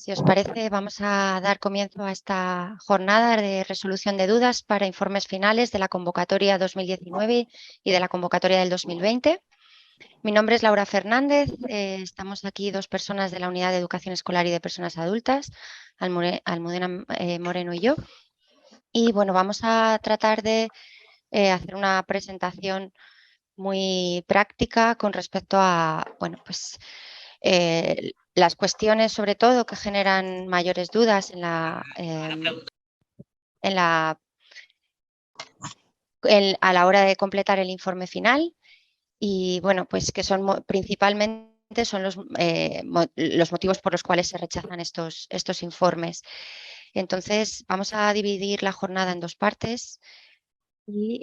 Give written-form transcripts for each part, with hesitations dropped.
Si os parece, vamos a dar comienzo a esta jornada de resolución de dudas para informes finales de la convocatoria 2019 y de la convocatoria del 2020. Mi nombre es Laura Fernández. Estamos aquí dos personas de la Unidad de Educación Escolar y de Personas Adultas, Almudena Moreno y yo. Y bueno, vamos a tratar de hacer una presentación muy práctica con respecto a, bueno, pues las cuestiones sobre todo que generan mayores dudas a la hora de completar el informe final y bueno, pues que son principalmente son los motivos por los cuales se rechazan estos informes. Entonces, vamos a dividir la jornada en dos partes y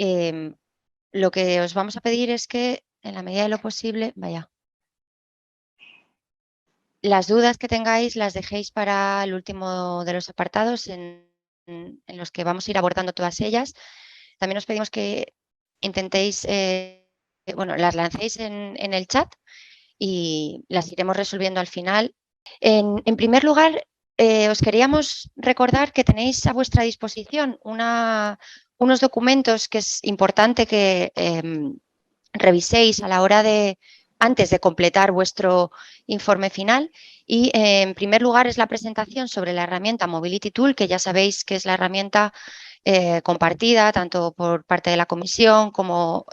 lo que os vamos a pedir es que, en la medida de lo posible, las dudas que tengáis las dejéis para el último de los apartados en los que vamos a ir abordando todas ellas. También os pedimos que intentéis, las lancéis en el chat y las iremos resolviendo al final. En primer lugar, os queríamos recordar que tenéis a vuestra disposición unos documentos que es importante que reviséis a la hora antes de completar vuestro informe final. Y en primer lugar es la presentación sobre la herramienta Mobility Tool, que ya sabéis que es la herramienta compartida tanto por parte de la comisión como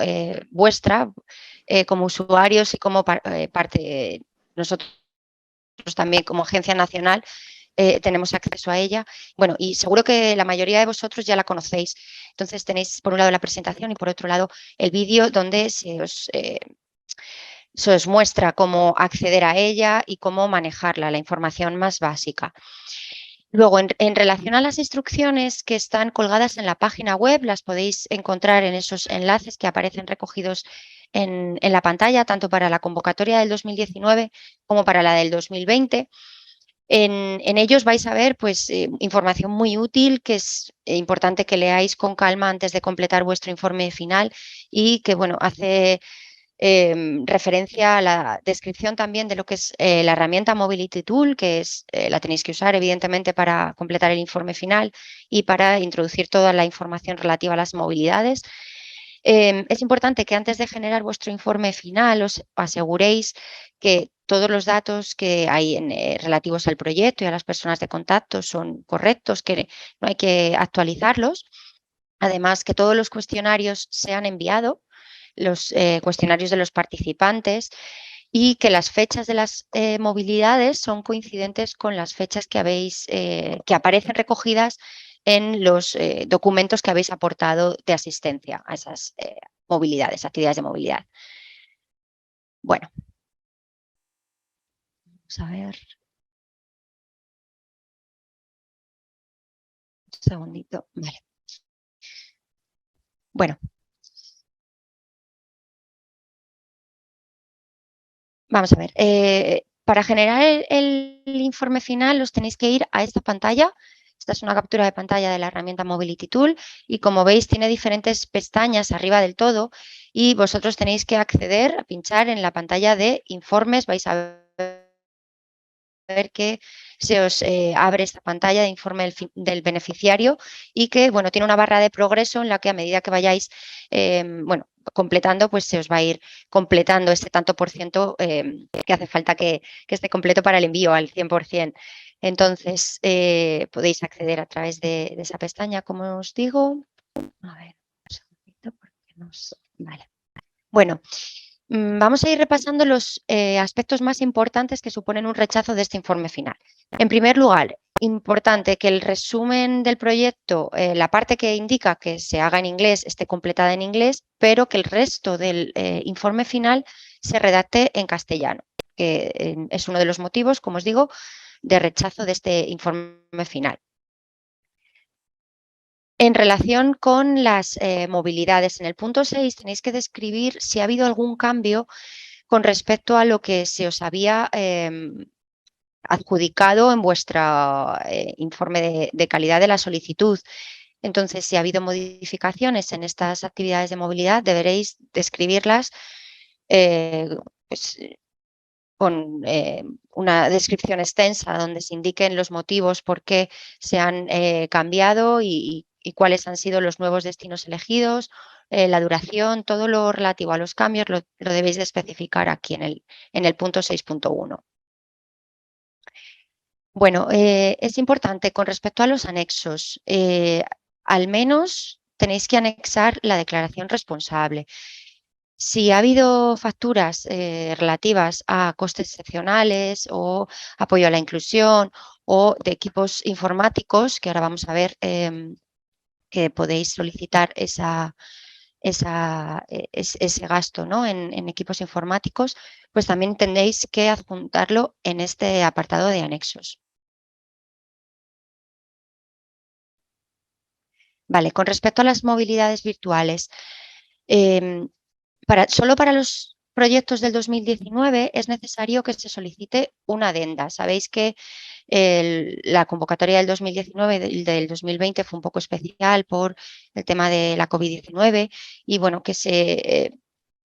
vuestra, como usuarios y como parte nosotros también como agencia nacional tenemos acceso a ella. Bueno, y seguro que la mayoría de vosotros ya la conocéis. Entonces tenéis por un lado la presentación y por otro lado el vídeo donde se os muestra cómo acceder a ella y cómo manejarla, la información más básica. Luego, en relación a las instrucciones que están colgadas en la página web, las podéis encontrar en esos enlaces que aparecen recogidos en la pantalla, tanto para la convocatoria del 2019 como para la del 2020. En ellos vais a ver pues, información muy útil que es importante que leáis con calma antes de completar vuestro informe final y que bueno, hace referencia a la descripción también de lo que es la herramienta Mobility Tool, que la tenéis que usar evidentemente para completar el informe final y para introducir toda la información relativa a las movilidades. Es importante que antes de generar vuestro informe final os aseguréis que todos los datos que hay relativos al proyecto y a las personas de contacto son correctos, que no hay que actualizarlos. Además, que todos los cuestionarios se han enviado, los cuestionarios de los participantes, y que las fechas de las movilidades son coincidentes con las fechas que aparecen recogidas en los documentos que habéis aportado de asistencia a esas movilidades, actividades de movilidad. Bueno, vamos a ver. Un segundito. Vale. Bueno. Vamos a ver. Para generar el informe final os tenéis que ir a esta pantalla. Esta es una captura de pantalla de la herramienta Mobility Tool y como veis tiene diferentes pestañas arriba del todo y vosotros tenéis que acceder a pinchar en la pantalla de informes. Vais a ver que se os abre esta pantalla de informe del beneficiario y que bueno, tiene una barra de progreso en la que a medida que vayáis completando, pues se os va a ir completando este tanto por ciento que hace falta que esté completo para el envío al 100%. Entonces, podéis acceder a través de esa pestaña, como os digo. A ver, un segundito porque Vale. Bueno, vamos a ir repasando los aspectos más importantes que suponen un rechazo de este informe final. En primer lugar, importante que el resumen del proyecto, la parte que indica que se haga en inglés, esté completada en inglés, pero que el resto del informe final se redacte en castellano, que es uno de los motivos, como os digo, de rechazo de este informe final. En relación con las movilidades, en el punto 6 tenéis que describir si ha habido algún cambio con respecto a lo que se os había adjudicado en vuestro informe de calidad de la solicitud. Entonces, si ha habido modificaciones en estas actividades de movilidad, deberéis describirlas pues, con una descripción extensa donde se indiquen los motivos por qué se han cambiado y cuáles han sido los nuevos destinos elegidos, la duración, todo lo relativo a los cambios lo debéis de especificar aquí en el punto 6.1. Bueno, es importante con respecto a los anexos, al menos tenéis que anexar la declaración responsable. Si ha habido facturas relativas a costes excepcionales o apoyo a la inclusión o de equipos informáticos, que ahora vamos a ver que podéis solicitar ese gasto, ¿no? en equipos informáticos, pues también tendréis que adjuntarlo en este apartado de anexos. Vale, con respecto a las movilidades virtuales, em, solo para los proyectos del 2019 es necesario que se solicite una adenda. Sabéis que la convocatoria del 2019 y del 2020 fue un poco especial por el tema de la COVID-19 y bueno, que se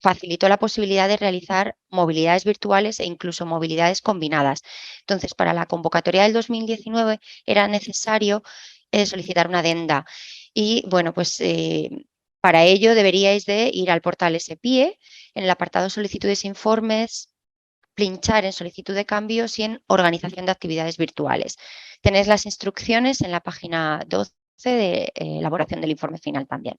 facilitó la posibilidad de realizar movilidades virtuales e incluso movilidades combinadas. Entonces, para la convocatoria del 2019 era necesario solicitar una adenda y bueno, pues para ello deberíais de ir al portal SPIE, en el apartado solicitudes e informes, pinchar en solicitud de cambios y en organización de actividades virtuales. Tenéis las instrucciones en la página 12 de elaboración del informe final también.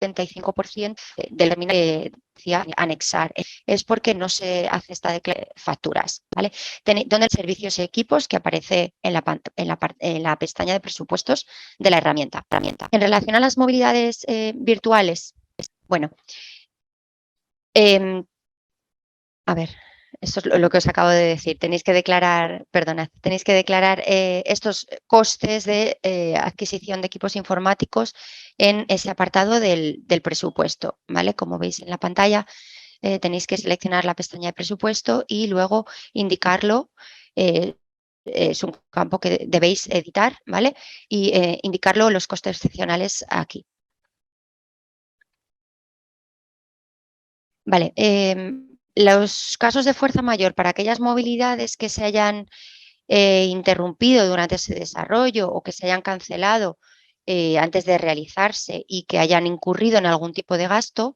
75% del término que decía anexar es porque no se hace esta facturas, ¿vale? Donde el servicios y equipos que aparece en la pestaña de presupuestos de la herramienta. En relación a las movilidades virtuales, bueno, a ver, esto es lo que os acabo de decir. Tenéis que declarar, perdonad, tenéis que declarar estos costes de adquisición de equipos informáticos en ese apartado del presupuesto, ¿vale? Como veis en la pantalla, tenéis que seleccionar la pestaña de presupuesto y luego indicarlo. Es un campo que debéis editar, ¿vale? Y indicarlo los costes excepcionales aquí. Vale, los casos de fuerza mayor para aquellas movilidades que se hayan interrumpido durante ese desarrollo o que se hayan cancelado antes de realizarse y que hayan incurrido en algún tipo de gasto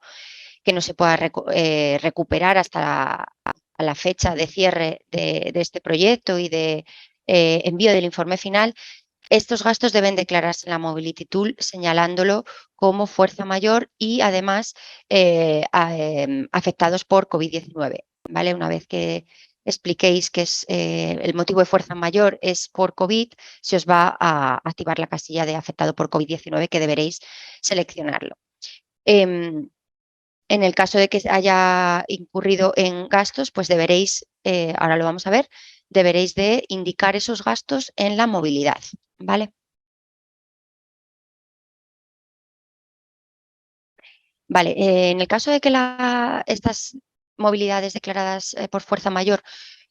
que no se pueda recuperar hasta a la fecha de cierre de este proyecto y de envío del informe final, estos gastos deben declararse en la Mobility Tool señalándolo como fuerza mayor y además afectados por COVID-19. ¿Vale? Una vez que expliquéis que es, el motivo de fuerza mayor es por COVID, se os va a activar la casilla de afectado por COVID-19 que deberéis seleccionarlo. En el caso de que haya incurrido en gastos, pues deberéis, ahora lo vamos a ver, deberéis de indicar esos gastos en la movilidad, ¿vale? Vale, en el caso de que estas movilidades declaradas por fuerza mayor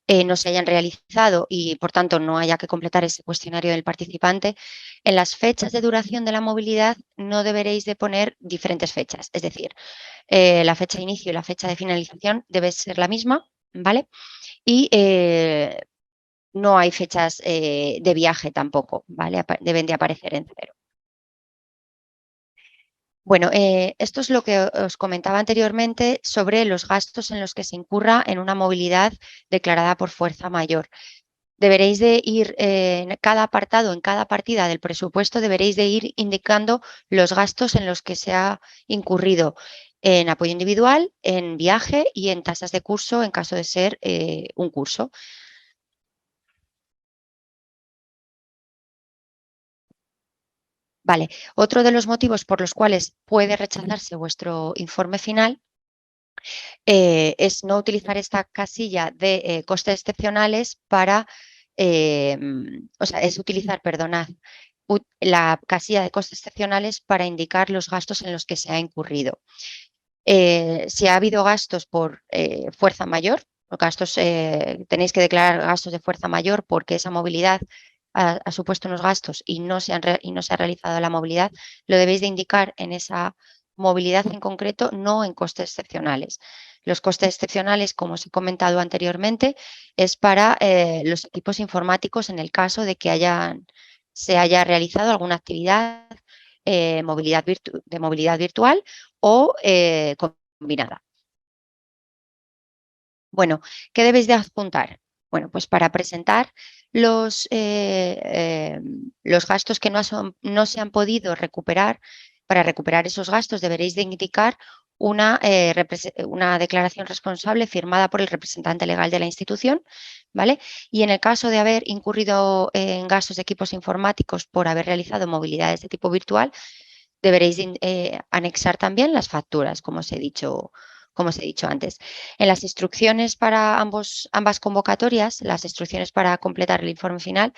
no se hayan realizado y, por tanto, no haya que completar ese cuestionario del participante, en las fechas de duración de la movilidad no deberéis de poner diferentes fechas. Es decir, la fecha de inicio y la fecha de finalización debe ser la misma, ¿vale? Y no hay fechas de viaje tampoco, ¿vale? Deben de aparecer en cero. Bueno, esto es lo que os comentaba anteriormente sobre los gastos en los que se incurra en una movilidad declarada por fuerza mayor. Deberéis de ir en cada apartado, en cada partida del presupuesto, deberéis de ir indicando los gastos en los que se ha incurrido en apoyo individual, en viaje y en tasas de curso en caso de ser un curso. Vale, otro de los motivos por los cuales puede rechazarse vuestro informe final es no utilizar esta casilla de costes excepcionales para, o sea, es utilizar, perdonad, la casilla de costes excepcionales para indicar los gastos en los que se ha incurrido. Si ha habido gastos por fuerza mayor, o gastos, tenéis que declarar gastos de fuerza mayor porque esa movilidad ha supuesto unos gastos y no se ha realizado la movilidad, lo debéis de indicar en esa movilidad en concreto, no en costes excepcionales. Los costes excepcionales, como os he comentado anteriormente, es para los equipos informáticos en el caso de que se haya realizado alguna actividad de movilidad virtual o combinada. Bueno, ¿qué debéis de adjuntar? Bueno, pues para presentar los gastos que no se han podido recuperar, para recuperar esos gastos deberéis de indicar una declaración responsable firmada por el representante legal de la institución, ¿vale? Y en el caso de haber incurrido en gastos de equipos informáticos por haber realizado movilidades de tipo virtual, deberéis anexar también las facturas, como os he dicho antes. En las instrucciones para ambas convocatorias, las instrucciones para completar el informe final,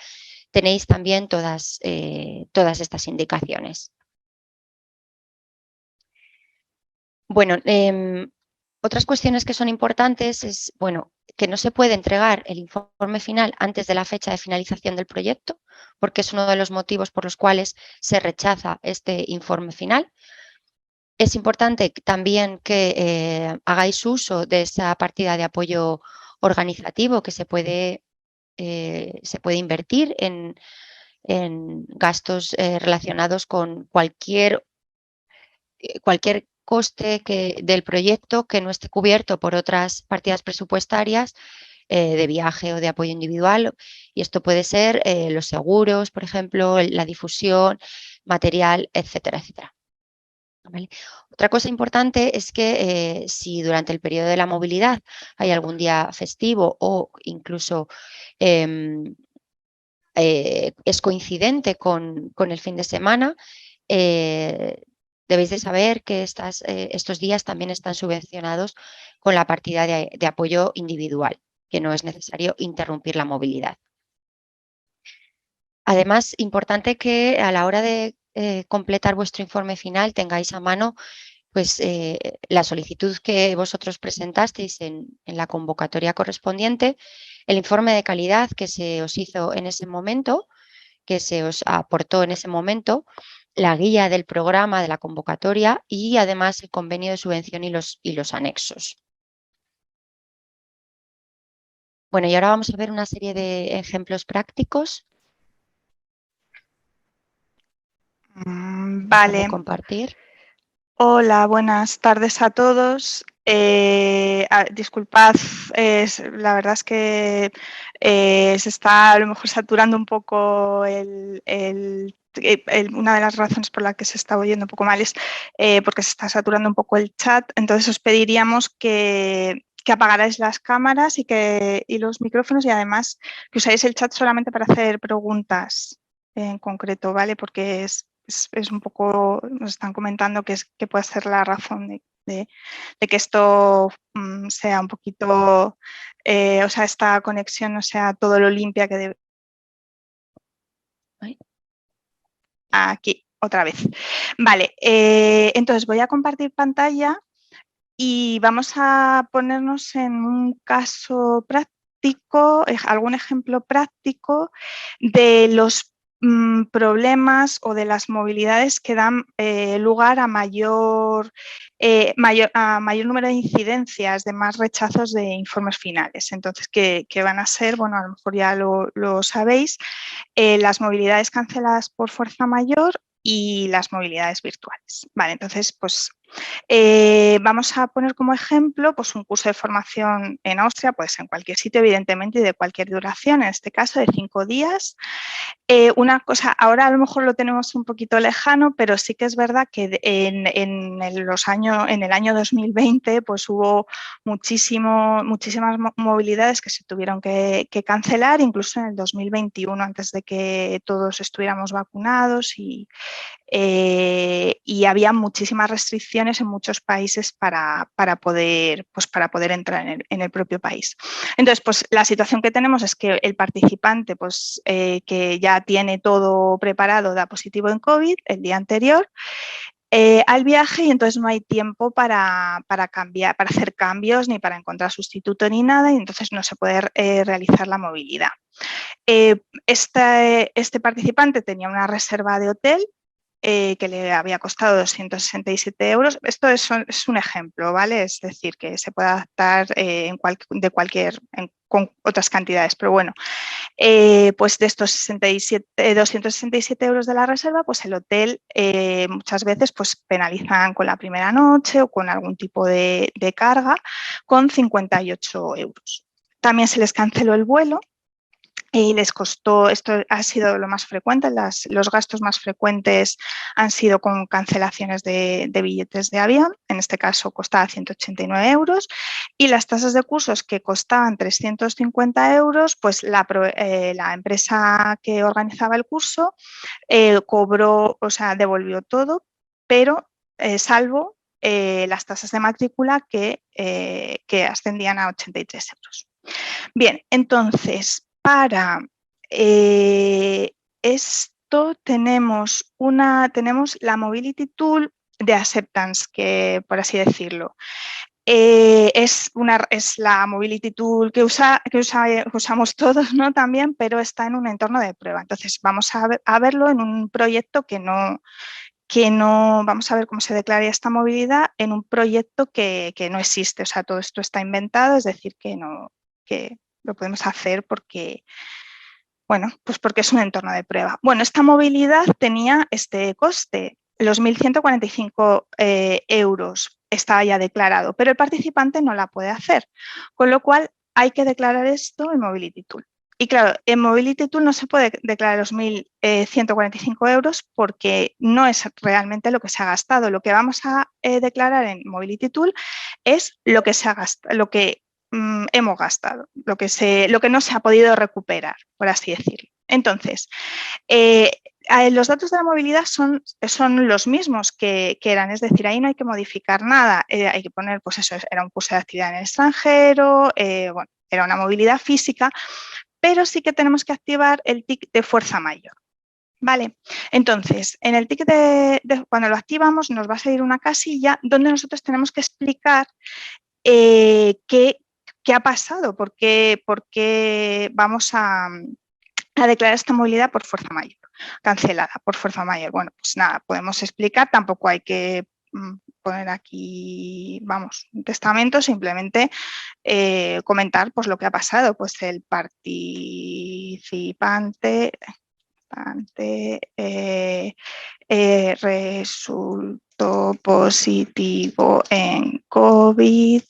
tenéis también todas estas indicaciones. Bueno, otras cuestiones que son importantes es, bueno, que no se puede entregar el informe final antes de la fecha de finalización del proyecto, porque es uno de los motivos por los cuales se rechaza este informe final. Es importante también que hagáis uso de esa partida de apoyo organizativo que se puede invertir en gastos relacionados con cualquier coste del proyecto que no esté cubierto por otras partidas presupuestarias de viaje o de apoyo individual. Y esto puede ser los seguros, por ejemplo, la difusión, material, etcétera, etcétera. ¿Vale? Otra cosa importante es que si durante el periodo de la movilidad hay algún día festivo o incluso es coincidente con el fin de semana, debéis de saber que estos días también están subvencionados con la partida de apoyo individual, que no es necesario interrumpir la movilidad. Además, importante que a la hora de completar vuestro informe final tengáis a mano pues, la solicitud que vosotros presentasteis en la convocatoria correspondiente, el informe de calidad que se os hizo en ese momento, que se os aportó en ese momento, la guía del programa de la convocatoria y además el convenio de subvención y los anexos. Bueno, y ahora vamos a ver una serie de ejemplos prácticos. Déjame Vale. compartir. Hola, buenas tardes a todos. Disculpad, la verdad es que se está a lo mejor saturando un poco una de las razones por la que se está oyendo un poco mal es porque se está saturando un poco el chat. Entonces os pediríamos que apagarais las cámaras y los micrófonos y además que usáis el chat solamente para hacer preguntas en concreto, ¿vale? Porque es un poco, nos están comentando que puede ser la razón de que esto sea un poquito, o sea, esta conexión no sea todo lo limpia que debe. Aquí, otra vez. Vale, entonces voy a compartir pantalla y vamos a ponernos en un caso práctico, algún ejemplo práctico de los problemas o de las movilidades que dan lugar a mayor número de incidencias, de más rechazos de informes finales. Entonces, ¿qué van a ser? Bueno, a lo mejor ya lo sabéis, las movilidades canceladas por fuerza mayor y las movilidades virtuales. Vale, entonces, pues vamos a poner como ejemplo pues, un curso de formación en Austria, pues en cualquier sitio, evidentemente, y de cualquier duración, en este caso de 5 días. Una cosa, ahora a lo mejor lo tenemos un poquito lejano, pero sí que es verdad que en el año 2020 pues hubo muchísimas movilidades que se tuvieron que cancelar, incluso en el 2021, antes de que todos estuviéramos vacunados y había muchísimas restricciones en muchos países para poder entrar en el propio país. Entonces, pues la situación que tenemos es que el participante pues, que ya tiene todo preparado da positivo en COVID el día anterior al viaje y entonces no hay tiempo para cambiar, para hacer cambios ni para encontrar sustituto ni nada y entonces no se puede realizar la movilidad. Este participante tenía una reserva de hotel que le había costado 267 euros. Esto es un ejemplo, ¿vale? Es decir, que se puede adaptar con otras cantidades, pero bueno, pues de estos 267 euros de la reserva, pues el hotel muchas veces pues penalizan con la primera noche o con algún tipo de carga con 58 euros. También se les canceló el vuelo y les costó, esto ha sido lo más frecuente, los gastos más frecuentes han sido con cancelaciones de billetes de avión, en este caso costaba 189 euros, y las tasas de cursos que costaban 350 euros, pues la empresa que organizaba el curso cobró, o sea, devolvió todo, pero salvo las tasas de matrícula que ascendían a 83 euros. Bien, entonces, para esto tenemos la Mobility Tool de Acceptance, que por así decirlo. Es la Mobility Tool que usamos todos, ¿no? También, pero está en un entorno de prueba. Entonces, vamos a verlo en un proyecto que no, vamos a ver cómo se declara esta movilidad en un proyecto que no existe. O sea, todo esto está inventado, es decir, que lo podemos hacer porque, bueno, pues porque es un entorno de prueba. Bueno, esta movilidad tenía este coste, los 1.145 euros estaba ya declarado, pero el participante no la puede hacer, con lo cual hay que declarar esto en Mobility Tool. Y claro, en Mobility Tool no se puede declarar los 1.145 euros porque no es realmente lo que se ha gastado. Lo que vamos a declarar en Mobility Tool es lo que se ha gastado, lo que hemos gastado, lo que no se ha podido recuperar, por así decirlo. Entonces, los datos de la movilidad son los mismos que eran, es decir, ahí no hay que modificar nada, hay que poner, pues eso, era un curso de actividad en el extranjero, bueno, era una movilidad física, pero sí que tenemos que activar el TIC de fuerza mayor. Vale, entonces, en el ticket cuando lo activamos nos va a salir una casilla donde nosotros tenemos que explicar qué ha pasado, por qué vamos a declarar esta movilidad por fuerza mayor, cancelada por fuerza mayor. Bueno, pues nada, podemos explicar, tampoco hay que poner aquí, vamos, un testamento, simplemente comentar pues lo que ha pasado, pues el participante resultó positivo en COVID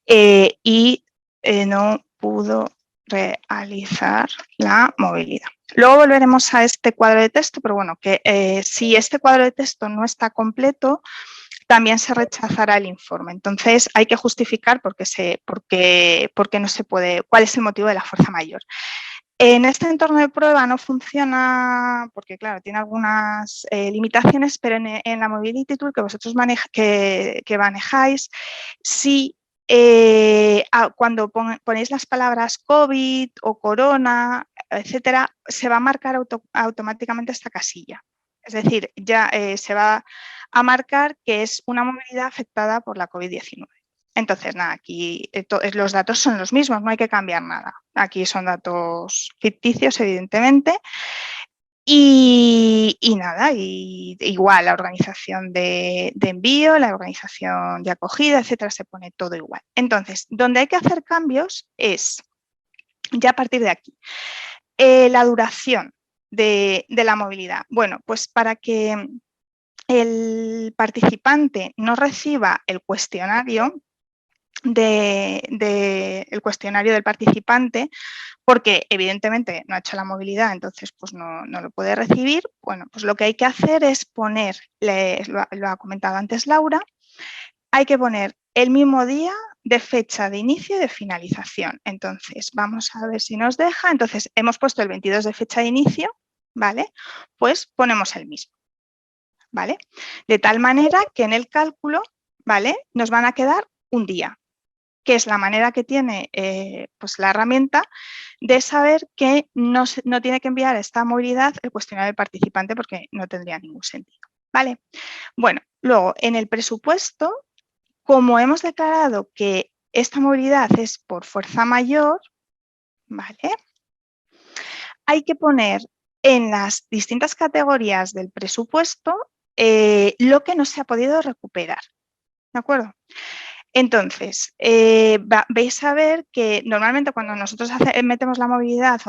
y no pudo realizar la movilidad. Luego volveremos a este cuadro de texto, pero bueno, que si este cuadro de texto no está completo, también se rechazará el informe. Entonces, hay que justificar por qué no se puede, cuál es el motivo de la fuerza mayor. En este entorno de prueba no funciona porque, claro, tiene algunas limitaciones, pero en la Mobility Tool que vosotros manejáis, sí, cuando ponéis las palabras COVID o corona, etcétera, se va a marcar automáticamente esta casilla. Es decir, ya se va a marcar que es una movilidad afectada por la COVID-19. Entonces, nada, aquí los datos son los mismos, no hay que cambiar nada. Aquí son datos ficticios, evidentemente. Y nada, igual la organización de envío, la organización de acogida, etcétera, se pone todo igual. Entonces, donde hay que hacer cambios es, ya a partir de aquí, la duración de la movilidad. Bueno, pues para que el participante no reciba el cuestionario, el cuestionario del participante, porque evidentemente no ha hecho la movilidad, entonces pues no lo puede recibir. Bueno, pues lo que hay que hacer es poner, lo ha comentado antes Laura, hay que poner el mismo día de fecha de inicio y de finalización. Entonces, vamos a ver si nos deja. Entonces, hemos puesto el 22 de fecha de inicio, ¿vale? Pues ponemos el mismo, ¿vale? De tal manera que en el cálculo, ¿vale? Nos van a quedar un día, que es la manera que tiene pues la herramienta de saber que no tiene que enviar esta movilidad el cuestionario del participante porque no tendría ningún sentido. ¿Vale? Bueno, luego en el presupuesto, como hemos declarado que esta movilidad es por fuerza mayor, ¿vale? Hay que poner en las distintas categorías del presupuesto lo que no se ha podido recuperar. ¿De acuerdo? Entonces, vais a ver que normalmente cuando nosotros metemos la movilidad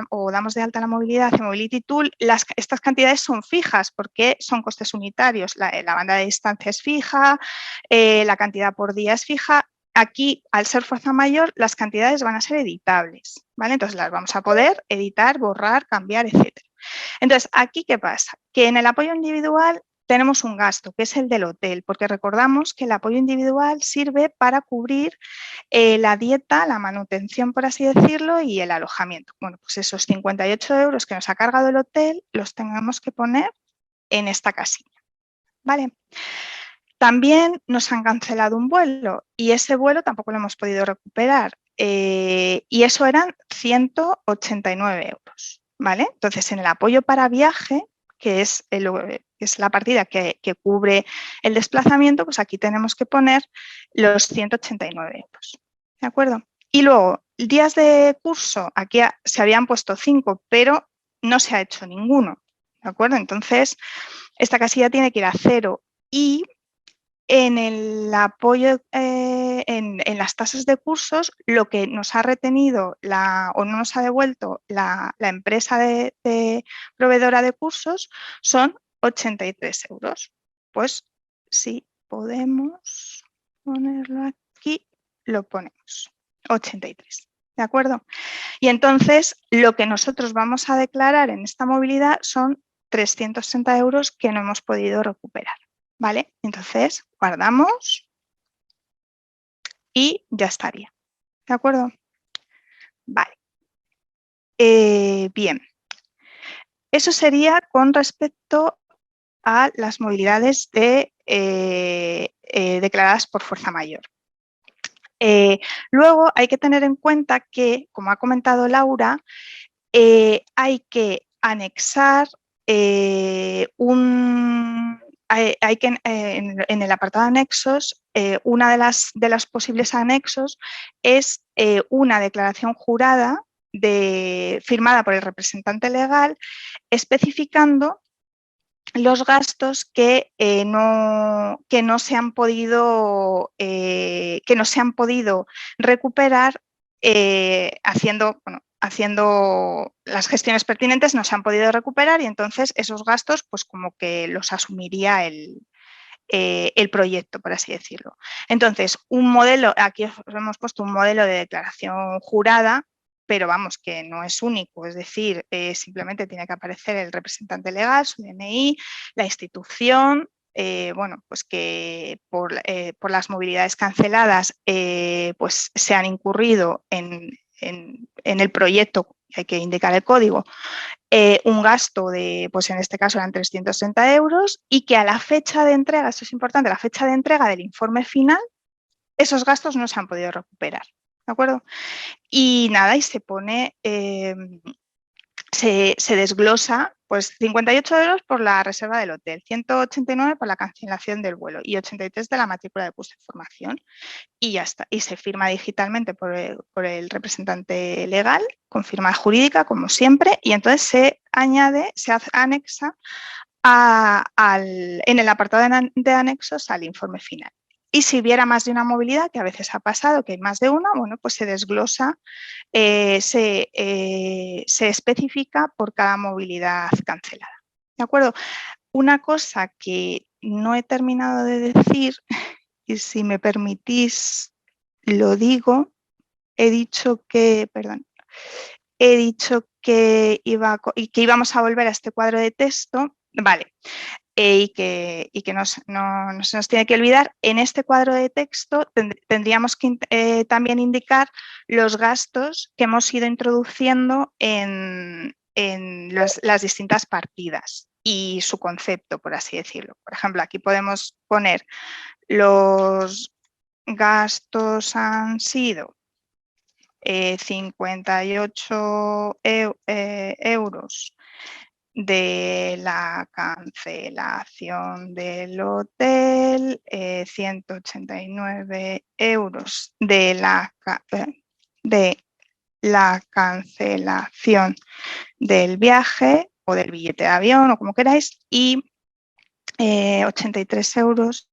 o damos de alta la movilidad en Mobility Tool, estas cantidades son fijas porque son costes unitarios. La banda de distancia es fija, la cantidad por día es fija. Aquí, al ser fuerza mayor, las cantidades van a ser editables, ¿vale? Entonces, las vamos a poder editar, borrar, cambiar, etc. Entonces, ¿aquí qué pasa? Que en el apoyo individual tenemos un gasto, que es el del hotel, porque recordamos que el apoyo individual sirve para cubrir la dieta, la manutención, por así decirlo, y el alojamiento. Bueno, pues esos 58 euros que nos ha cargado el hotel los tenemos que poner en esta casilla, ¿vale? También nos han cancelado un vuelo y ese vuelo tampoco lo hemos podido recuperar y eso eran 189 euros, ¿vale? Entonces, en el apoyo para viaje, que es la partida que cubre el desplazamiento, pues aquí tenemos que poner los 189 euros, ¿de acuerdo? Y luego, días de curso, aquí se habían puesto 5, pero no se ha hecho ninguno, ¿de acuerdo? Entonces, esta casilla tiene que ir a 0 y en el apoyo, en las tasas de cursos, lo que nos ha retenido o no nos ha devuelto la empresa de proveedora de cursos son 83 euros. Pues si podemos ponerlo aquí, lo ponemos, 83. ¿De acuerdo? Y entonces lo que nosotros vamos a declarar en esta movilidad son 360 euros que no hemos podido recuperar. ¿Vale? Entonces, guardamos y ya estaría. ¿De acuerdo? Vale. Bien. Eso sería con respecto a las movilidades declaradas por fuerza mayor. Luego hay que tener en cuenta que, como ha comentado Laura, hay que anexar en el apartado de anexos, una de los posibles anexos es una declaración jurada firmada por el representante legal especificando los gastos que no se han podido recuperar haciendo las gestiones pertinentes, no se han podido recuperar y entonces esos gastos pues como que los asumiría el proyecto, por así decirlo. Entonces, un modelo, aquí os hemos puesto un modelo de declaración jurada, pero vamos, que no es único, es decir, simplemente tiene que aparecer el representante legal, su DNI, la institución, bueno, pues que por las movilidades canceladas pues se han incurrido en el proyecto, hay que indicar el código, un gasto de, pues en este caso eran 360 euros y que a la fecha de entrega, esto es importante, a la fecha de entrega del informe final, esos gastos no se han podido recuperar, ¿de acuerdo? Y nada, y se pone, se desglosa pues 58 euros por la reserva del hotel, 189 por la cancelación del vuelo y 83 de la matrícula de curso de formación y ya está. Y se firma digitalmente por el representante legal, con firma jurídica, como siempre, y entonces se anexa en el apartado de anexos al informe final. Y si hubiera más de una movilidad, que a veces ha pasado que hay más de una, bueno, pues se desglosa, se especifica por cada movilidad cancelada. ¿De acuerdo? Una cosa que no he terminado de decir, y si me permitís lo digo, he dicho que íbamos a volver a este cuadro de texto, vale, y que no se nos tiene que olvidar, en este cuadro de texto tendríamos que también indicar los gastos que hemos ido introduciendo en las distintas partidas y su concepto, por así decirlo. Por ejemplo, aquí podemos poner los gastos han sido 58 euros de la cancelación del hotel, 189 euros de la cancelación del viaje o del billete de avión o como queráis y 83 euros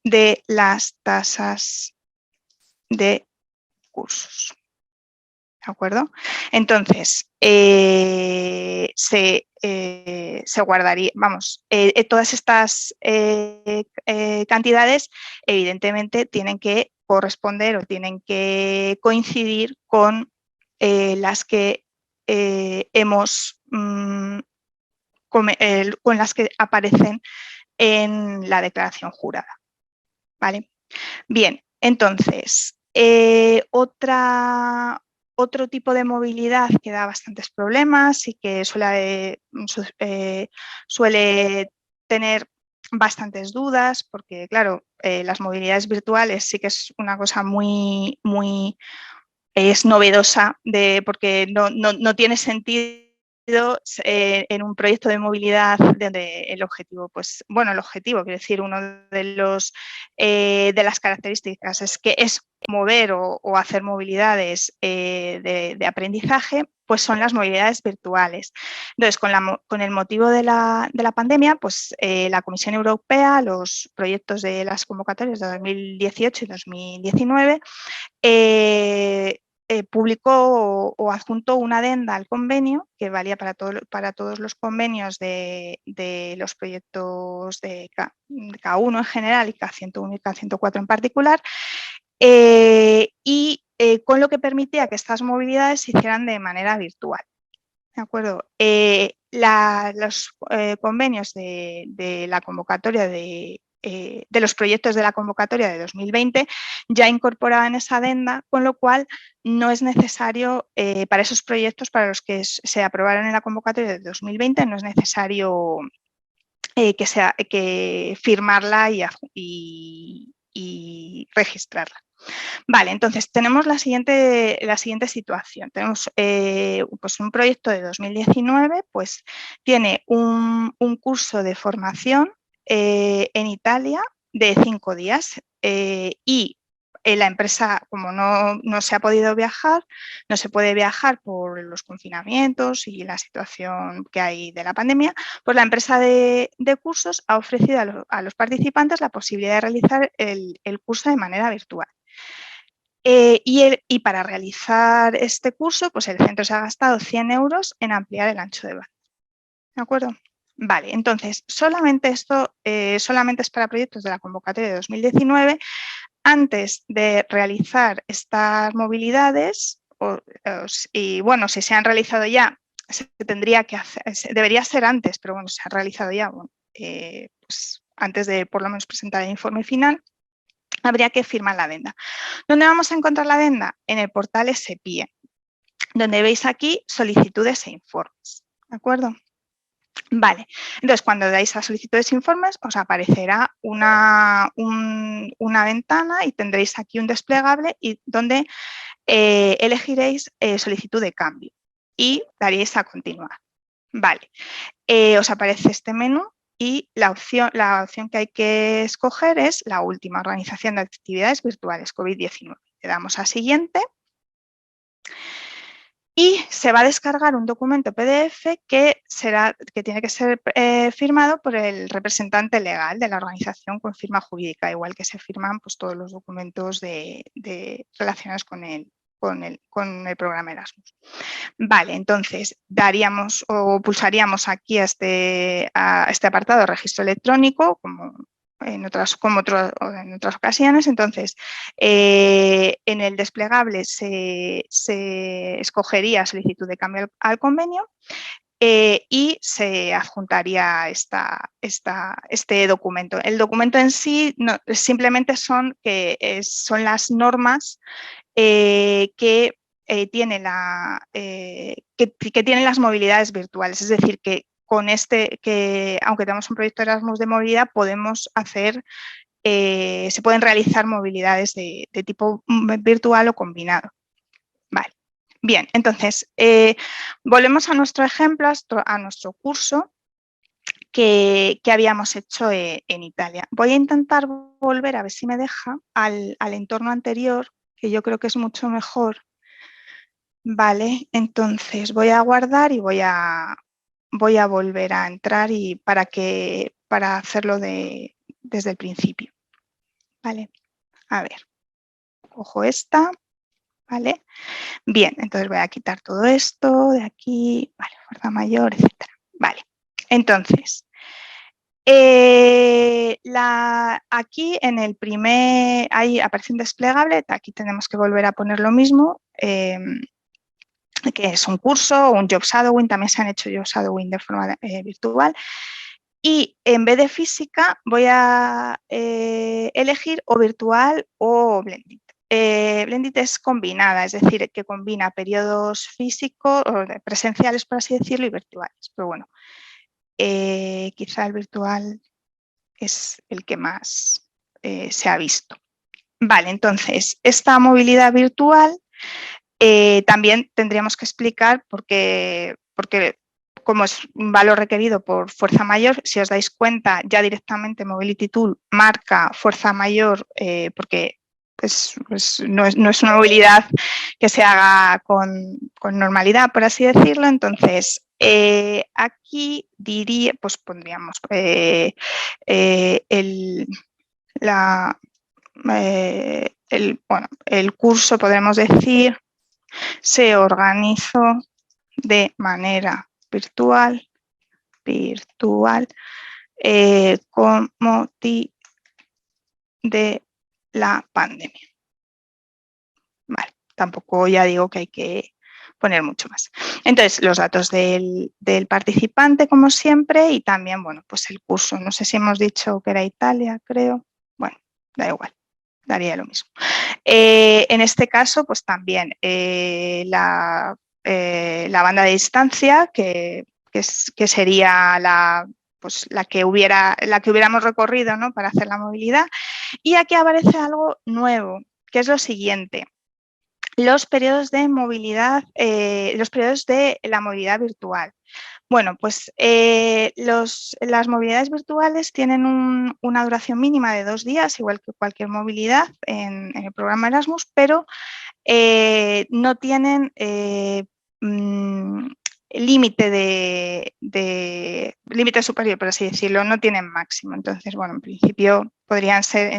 de las tasas de cursos. ¿De acuerdo? Entonces, se guardaría, vamos, todas estas cantidades evidentemente tienen que corresponder o tienen que coincidir con las que hemos, con las que aparecen en la declaración jurada. ¿Vale? Bien, entonces, otro tipo de movilidad que da bastantes problemas y que suele tener bastantes dudas, porque claro, las movilidades virtuales sí que es una cosa muy es novedosa porque no tiene sentido en un proyecto de movilidad donde el objetivo, quiero decir, uno de las características es que es mover o hacer movilidades de aprendizaje, pues son las movilidades virtuales. Entonces, con el motivo de la pandemia, pues la Comisión Europea, los proyectos de las convocatorias de 2018 y 2019, publicó o adjuntó una adenda al convenio que valía para todos los convenios de los proyectos de K1 en general y K101 y K104 en particular, con lo que permitía que estas movilidades se hicieran de manera virtual. ¿De acuerdo? Los convenios de la convocatoria de los proyectos de la convocatoria de 2020 ya incorporaban esa adenda, con lo cual no es necesario, para esos proyectos para los que se aprobaron en la convocatoria de 2020, no es necesario que firmarla y registrarla. Vale, entonces tenemos la siguiente situación. Tenemos pues un proyecto de 2019, pues tiene un curso de formación en Italia de 5 días y la empresa, como no se ha podido viajar, no se puede viajar por los confinamientos y la situación que hay de la pandemia, pues la empresa de cursos ha ofrecido a los participantes la posibilidad de realizar el curso de manera virtual. Y para realizar este curso, pues el centro se ha gastado 100 euros en ampliar el ancho de banda. ¿De acuerdo? Vale, entonces, solamente esto solamente es para proyectos de la convocatoria de 2019. Antes de realizar estas movilidades, y bueno, si se han realizado ya, se tendría que hacer, debería ser antes, pero bueno, se ha realizado ya, bueno, pues antes de por lo menos presentar el informe final, habría que firmar la adenda. ¿Dónde vamos a encontrar la adenda? En el portal SPIE, donde veis aquí solicitudes e informes. ¿De acuerdo? Vale, entonces cuando dais a solicitudes e informes os aparecerá una ventana y tendréis aquí un desplegable y donde elegiréis solicitud de cambio y daréis a continuar. Vale, os aparece este menú y la opción que hay que escoger es la última, organización de actividades virtuales COVID-19. Le damos a siguiente y se va a descargar un documento PDF que tiene que ser firmado por el representante legal de la organización con firma jurídica, igual que se firman pues, todos los documentos relacionados con el programa Erasmus. Vale, entonces daríamos o pulsaríamos aquí a este apartado registro electrónico, como en otras ocasiones. Entonces, en el desplegable se escogería solicitud de cambio al convenio y se adjuntaría este documento. El documento en sí simplemente son las normas que tienen las movilidades virtuales, es decir, que aunque tenemos un proyecto Erasmus de movilidad, podemos se pueden realizar movilidades de tipo virtual o combinado. Vale. Bien, entonces, volvemos a nuestro ejemplo, a nuestro curso que habíamos hecho en Italia. Voy a intentar volver a ver si me deja al entorno anterior, que yo creo que es mucho mejor. Vale, entonces voy a guardar y voy a volver a entrar y para hacerlo desde el principio. Vale, a ver, cojo esta, vale. Bien, entonces voy a quitar todo esto de aquí, vale, fuerza mayor, etcétera. Vale, entonces, aquí en el primer, ahí aparece un desplegable, aquí tenemos que volver a poner lo mismo, que es un curso o un job shadowing, también se han hecho job shadowing de forma virtual. Y en vez de física voy a elegir o virtual o blended. Blended es combinada, es decir, que combina periodos físicos, o presenciales, por así decirlo, y virtuales. Pero bueno, quizá el virtual es el que más se ha visto. Vale, entonces, esta movilidad virtual también tendríamos que explicar porque como es un valor requerido por fuerza mayor, si os dais cuenta, ya directamente Mobility Tool marca fuerza mayor porque no es una movilidad que se haga con normalidad, por así decirlo. Entonces, aquí diría, pues pondríamos el curso, podremos decir, se organizó de manera virtual con motivo de la pandemia. Vale, tampoco ya digo que hay que poner mucho más. Entonces, los datos del participante, como siempre, y también, bueno, pues el curso. No sé si hemos dicho que era Italia, creo. Bueno, da igual, daría lo mismo. En este caso, pues también la banda de distancia, que sería la que hubiéramos recorrido, ¿no?, para hacer la movilidad. Y aquí aparece algo nuevo, que es lo siguiente. Los periodos de movilidad, los periodos de la movilidad virtual. Bueno, pues las movilidades virtuales tienen una duración mínima de 2 días, igual que cualquier movilidad en el programa Erasmus, pero no tienen límite superior, por así decirlo, no tienen máximo. Entonces, bueno, en principio podrían ser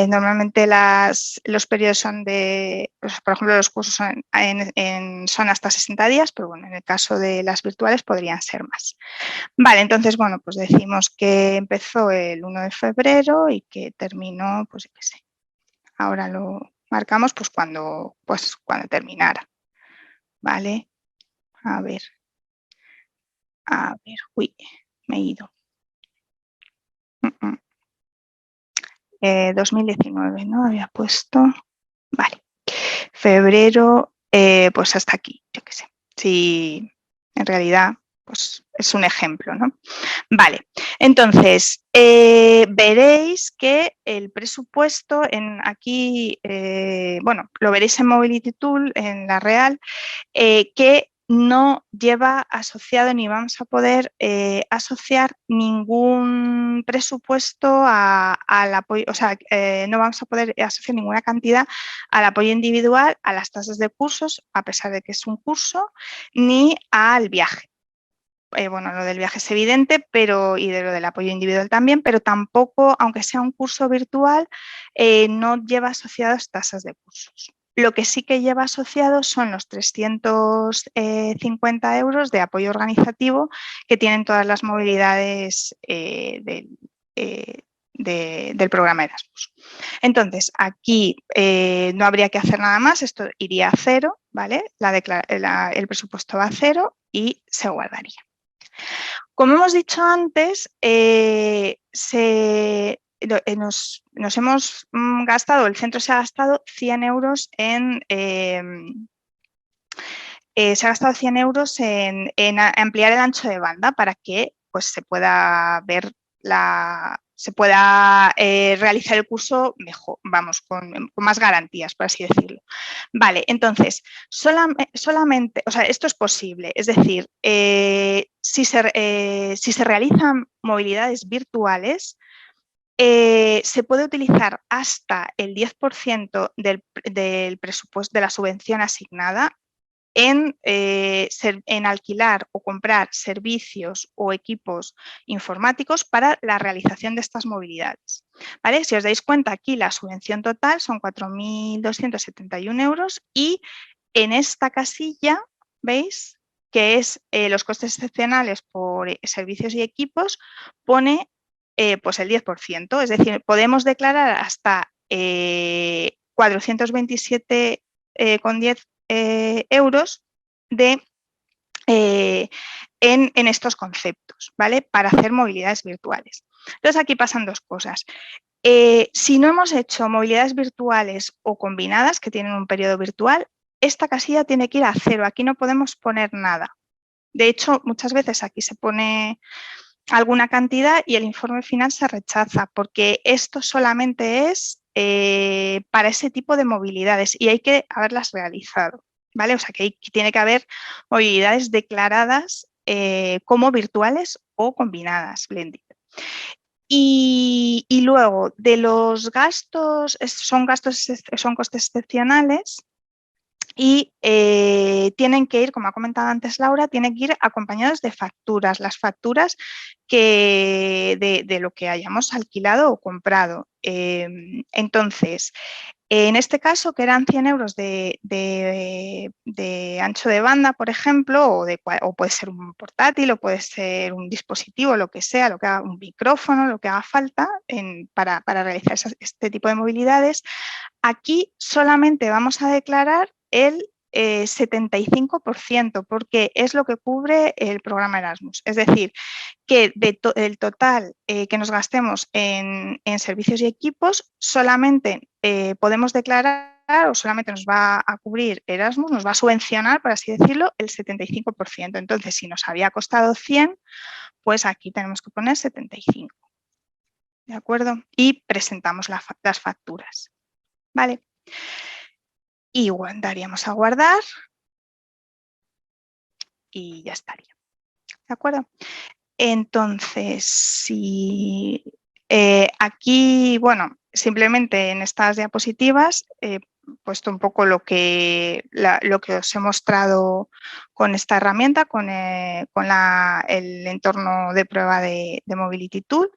normalmente los periodos son pues, por ejemplo, los cursos son hasta 60 días, pero bueno, en el caso de las virtuales podrían ser más. Vale, entonces, bueno, pues decimos que empezó el 1 de febrero y que terminó, pues qué sé, ahora lo marcamos pues cuando terminara. Vale, a ver, uy, me he ido. 2019, ¿no? Había puesto, vale, febrero, pues hasta aquí, yo qué sé. Si en realidad, pues es un ejemplo, ¿no? Vale, entonces, veréis que el presupuesto aquí, bueno, lo veréis en Mobility Tool, en la real, que no lleva asociado ni vamos a poder asociar ningún presupuesto al apoyo, o sea, no vamos a poder asociar ninguna cantidad al apoyo individual, a las tasas de cursos, a pesar de que es un curso, ni al viaje. Bueno, lo del viaje es evidente, y de lo del apoyo individual también, pero tampoco, aunque sea un curso virtual, no lleva asociadas tasas de cursos. Lo que sí que lleva asociados son los 350 euros de apoyo organizativo que tienen todas las movilidades del programa Erasmus. Entonces, aquí no habría que hacer nada más, esto iría a cero, ¿vale? El presupuesto va a cero y se guardaría. Como hemos dicho antes, nos hemos gastado, el centro se ha gastado 100 euros en ampliar el ancho de banda para que pues, se pueda ver realizar el curso mejor, vamos, con más garantías, por así decirlo. Vale, entonces, solamente, o sea, esto es posible, es decir, si se realizan movilidades virtuales, se puede utilizar hasta el 10% del presupuesto de la subvención asignada en alquilar o comprar servicios o equipos informáticos para la realización de estas movilidades. ¿Vale? Si os dais cuenta, aquí la subvención total son 4.271 euros y en esta casilla, ¿veis? Que es los costes excepcionales por servicios y equipos, pone pues el 10%. Es decir, podemos declarar hasta 427,10 euros en estos conceptos, ¿vale? Para hacer movilidades virtuales. Entonces, aquí pasan dos cosas. Si no hemos hecho movilidades virtuales o combinadas que tienen un periodo virtual, esta casilla tiene que ir a 0. Aquí no podemos poner nada. De hecho, muchas veces aquí se pone alguna cantidad y el informe final se rechaza porque esto solamente es para ese tipo de movilidades y hay que haberlas realizado, ¿vale? O sea que tiene que haber movilidades declaradas como virtuales o combinadas, blended. Y luego, de los gastos, son costes excepcionales y tienen que ir, como ha comentado antes Laura, tienen que ir acompañados de facturas, las facturas de lo que hayamos alquilado o comprado. Entonces, en este caso, que eran 100 euros de ancho de banda, por ejemplo, o puede ser un portátil, o puede ser un dispositivo, lo que sea, un micrófono, lo que haga falta para realizar este tipo de movilidades, aquí solamente vamos a declarar el 75% porque es lo que cubre el programa Erasmus. Es decir, que el total que nos gastemos en servicios y equipos solamente podemos declarar o solamente nos va a cubrir Erasmus, nos va a subvencionar, por así decirlo, el 75%. Entonces, si nos había costado 100, pues aquí tenemos que poner 75. ¿De acuerdo? Y presentamos las facturas. ¿Vale? Y daríamos a guardar y ya estaría. ¿De acuerdo? Entonces, si aquí, bueno, simplemente en estas diapositivas he puesto un poco lo que os he mostrado con esta herramienta, con el entorno de prueba de Mobility Tool.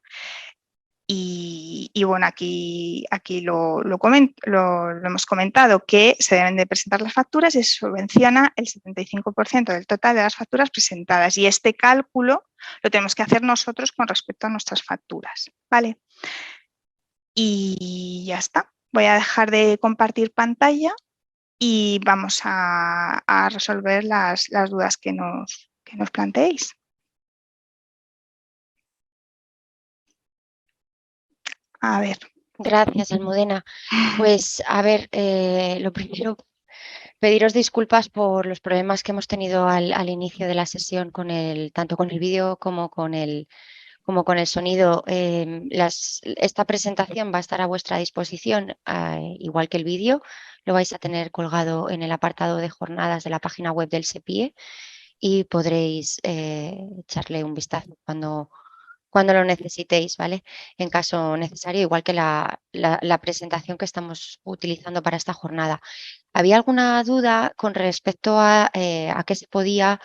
Y bueno, aquí lo hemos comentado, que se deben de presentar las facturas y se subvenciona el 75% del total de las facturas presentadas. Y este cálculo lo tenemos que hacer nosotros con respecto a nuestras facturas, ¿vale? Y ya está. Voy a dejar de compartir pantalla y vamos a resolver las dudas que nos planteéis. A ver. Gracias, Almudena. Pues a ver, lo primero, pediros disculpas por los problemas que hemos tenido al inicio de la sesión tanto con el vídeo como con el sonido. Esta presentación va a estar a vuestra disposición, igual que el vídeo. Lo vais a tener colgado en el apartado de jornadas de la página web del SEPIE y podréis echarle un vistazo cuando lo necesitéis, ¿vale? En caso necesario, igual que la presentación que estamos utilizando para esta jornada. ¿Había alguna duda con respecto a qué se podía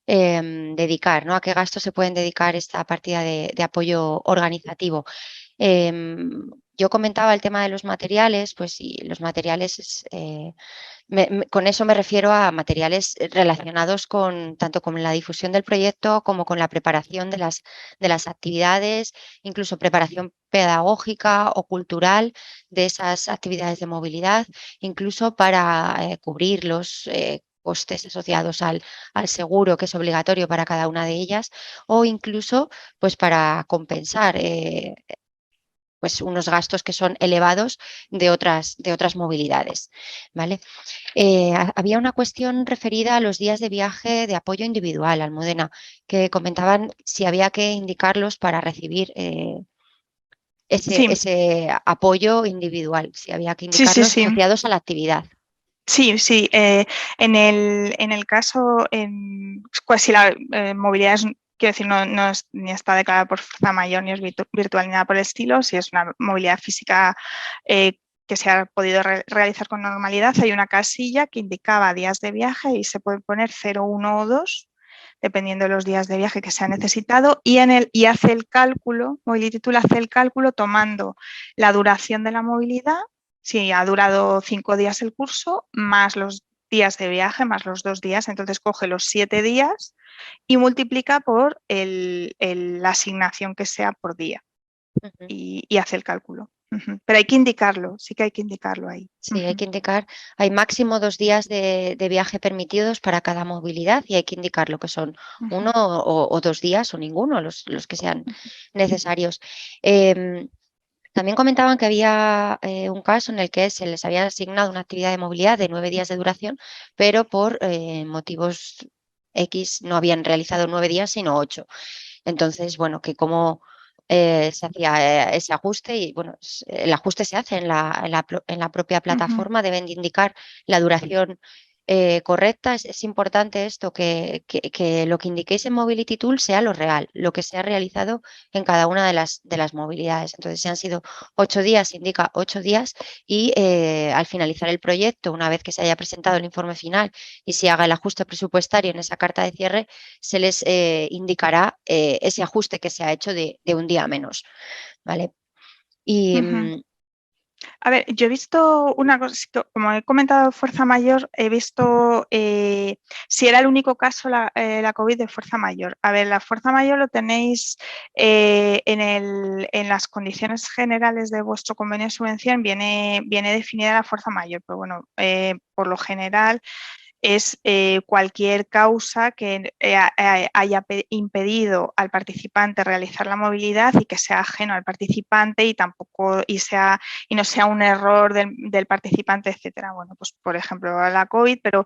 dedicar, ¿no? ¿A qué gastos se pueden dedicar esta partida de apoyo organizativo? Yo comentaba el tema de los materiales, pues sí, los materiales con eso me refiero a materiales relacionados tanto con la difusión del proyecto como con la preparación de las actividades, incluso preparación pedagógica o cultural de esas actividades de movilidad, incluso para cubrir los costes asociados al seguro que es obligatorio para cada una de ellas, o incluso pues para compensar pues unos gastos que son elevados de otras movilidades, ¿vale? Había una cuestión referida a los días de viaje de apoyo individual, Almudena, que comentaban si había que indicarlos para recibir ese apoyo individual, si había que indicarlos asociados a la actividad. Sí, en el caso, pues si la movilidad quiero decir, no ni está declarada por fuerza mayor, ni es virtual, ni nada por el estilo. Si es una movilidad física que se ha podido realizar con normalidad, hay una casilla que indicaba días de viaje y se puede poner 0, 1 o 2, dependiendo de los días de viaje que se ha necesitado, y hace el cálculo, Mobility Tool hace el cálculo tomando la duración de la movilidad, si ha durado 5 días el curso, más los días de viaje, más los 2 días, entonces coge los 7 días y multiplica por la asignación que sea por día y hace el cálculo. Pero hay que indicarlo, sí que hay que indicarlo ahí. Sí, hay que indicar, hay máximo 2 días de viaje permitidos para cada movilidad y hay que indicar lo que son 1 o 2 días o ninguno, los que sean necesarios. También comentaban que había un caso en el que se les había asignado una actividad de movilidad de 9 días de duración, pero por motivos X no habían realizado 9 días, sino 8. Entonces, bueno, que cómo se hacía ese ajuste y, bueno, el ajuste se hace en la propia plataforma, deben de indicar la duración correcta. Es importante esto, que lo que indiquéis en Mobility Tool sea lo real, lo que se ha realizado en cada una de las movilidades. Entonces, si han sido 8 días, se indica 8 días y al finalizar el proyecto, una vez que se haya presentado el informe final y se haga el ajuste presupuestario en esa carta de cierre, se les indicará ese ajuste que se ha hecho de un día menos, ¿vale? Y A ver, yo he visto una cosa, como he comentado fuerza mayor, he visto si era el único caso la COVID de fuerza mayor. A ver, la fuerza mayor lo tenéis en las condiciones generales de vuestro convenio de subvención, viene definida la fuerza mayor, pero bueno, por lo general es cualquier causa que haya impedido al participante realizar la movilidad y que sea ajeno al participante y tampoco no sea un error del participante, etcétera. Bueno, pues por ejemplo la COVID, pero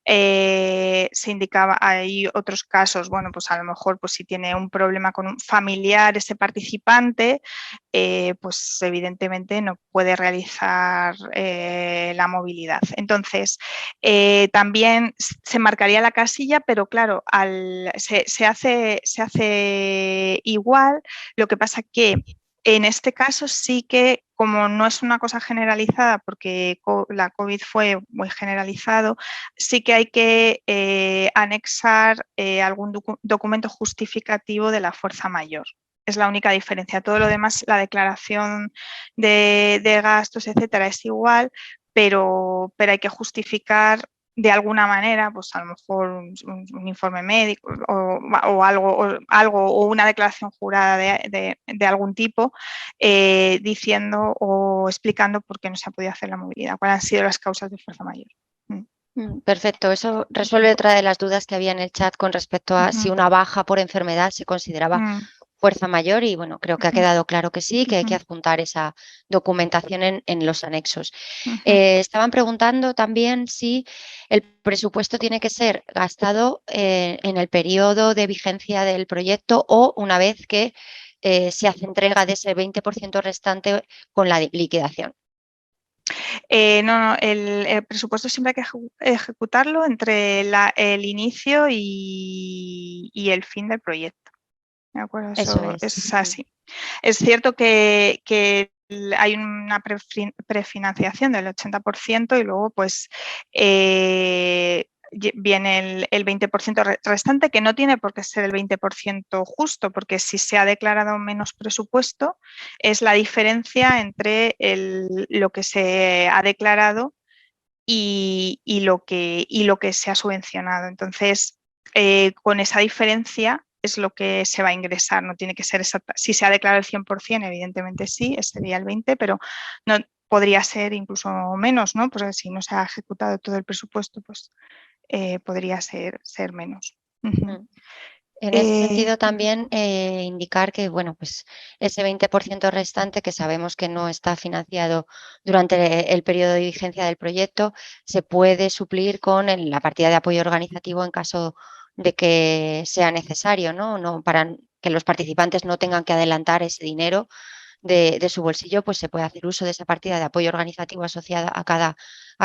se indicaba, hay otros casos, bueno, pues a lo mejor pues si tiene un problema con un familiar ese participante, pues evidentemente no puede realizar la movilidad. Entonces, también se marcaría la casilla, pero claro, se hace igual, lo que pasa que en este caso sí que, como no es una cosa generalizada, porque la COVID fue muy generalizado, sí que hay que anexar algún documento justificativo de la fuerza mayor. Es la única diferencia. Todo lo demás, la declaración de gastos, etcétera, es igual, pero hay que justificar de alguna manera, pues a lo mejor un informe médico o algo o una declaración jurada de algún tipo diciendo o explicando por qué no se ha podido hacer la movilidad, cuáles han sido las causas de fuerza mayor. Perfecto, eso resuelve otra de las dudas que había en el chat con respecto a si una baja por enfermedad se consideraba fuerza mayor y, bueno, creo que ha quedado claro que sí, que hay que adjuntar esa documentación en los anexos. Estaban preguntando también si el presupuesto tiene que ser gastado en el periodo de vigencia del proyecto o una vez que se hace entrega de ese 20% restante con la liquidación. No, el presupuesto siempre hay que ejecutarlo entre el inicio y el fin del proyecto. ¿De acuerdo? Eso es así. Es cierto que hay una prefinanciación del 80% y luego pues viene el 20% restante, que no tiene por qué ser el 20% justo, porque si se ha declarado menos presupuesto es la diferencia entre lo que se ha declarado y lo que se ha subvencionado. Entonces, con esa diferencia es lo que se va a ingresar, no tiene que ser exacta. Si se ha declarado el 100%, evidentemente sí, sería el 20%, pero no podría ser incluso menos, ¿no? Pues si no se ha ejecutado todo el presupuesto, pues podría ser menos. En ese sentido también indicar que, bueno, pues ese 20% restante que sabemos que no está financiado durante el periodo de vigencia del proyecto se puede suplir con la partida de apoyo organizativo en caso de que sea necesario, ¿no? Para que los participantes no tengan que adelantar ese dinero de su bolsillo, pues se puede hacer uso de esa partida de apoyo organizativo asociada a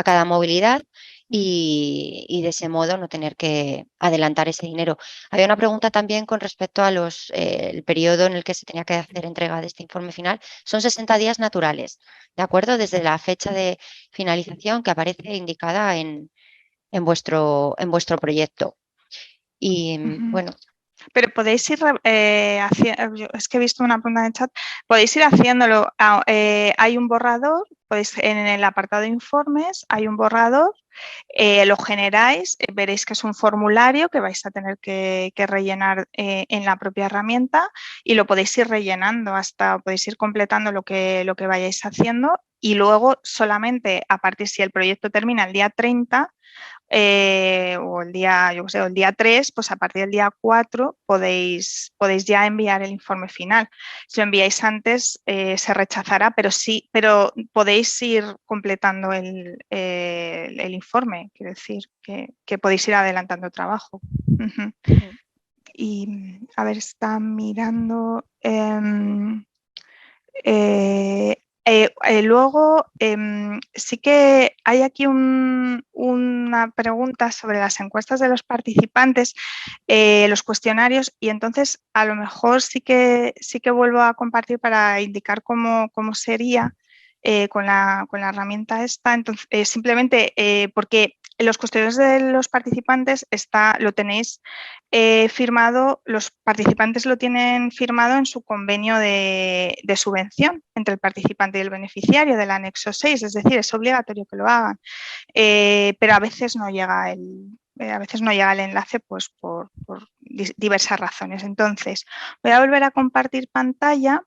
cada movilidad y de ese modo no tener que adelantar ese dinero. Había una pregunta también con respecto a el periodo en el que se tenía que hacer entrega de este informe final. Son 60 días naturales, ¿de acuerdo? Desde la fecha de finalización que aparece indicada en vuestro proyecto. Y bueno, Pero podéis ir haciendo, es que he visto una pregunta en el chat, podéis ir haciéndolo. Hay un borrador, en el apartado de informes hay un borrador, lo generáis, veréis que es un formulario que vais a tener que rellenar en la propia herramienta y lo podéis ir rellenando podéis ir completando lo que vayáis haciendo y luego solamente a partir si el proyecto termina el día 30, o el día, yo qué sé, o el día 3, pues a partir del día 4 podéis ya enviar el informe final. Si lo enviáis antes, se rechazará, pero podéis ir completando el informe, quiero decir, que podéis ir adelantando trabajo. Y a ver, está mirando. Luego, sí que hay aquí una pregunta sobre las encuestas de los participantes, los cuestionarios, y entonces a lo mejor sí que vuelvo a compartir para indicar cómo sería con la herramienta esta. Entonces, simplemente porque los cuestionarios de los participantes lo tenéis firmado, los participantes lo tienen firmado en su convenio de subvención entre el participante y el beneficiario del anexo 6, es decir, es obligatorio que lo hagan, pero a veces no llega el enlace pues, por diversas razones. Entonces, voy a volver a compartir pantalla.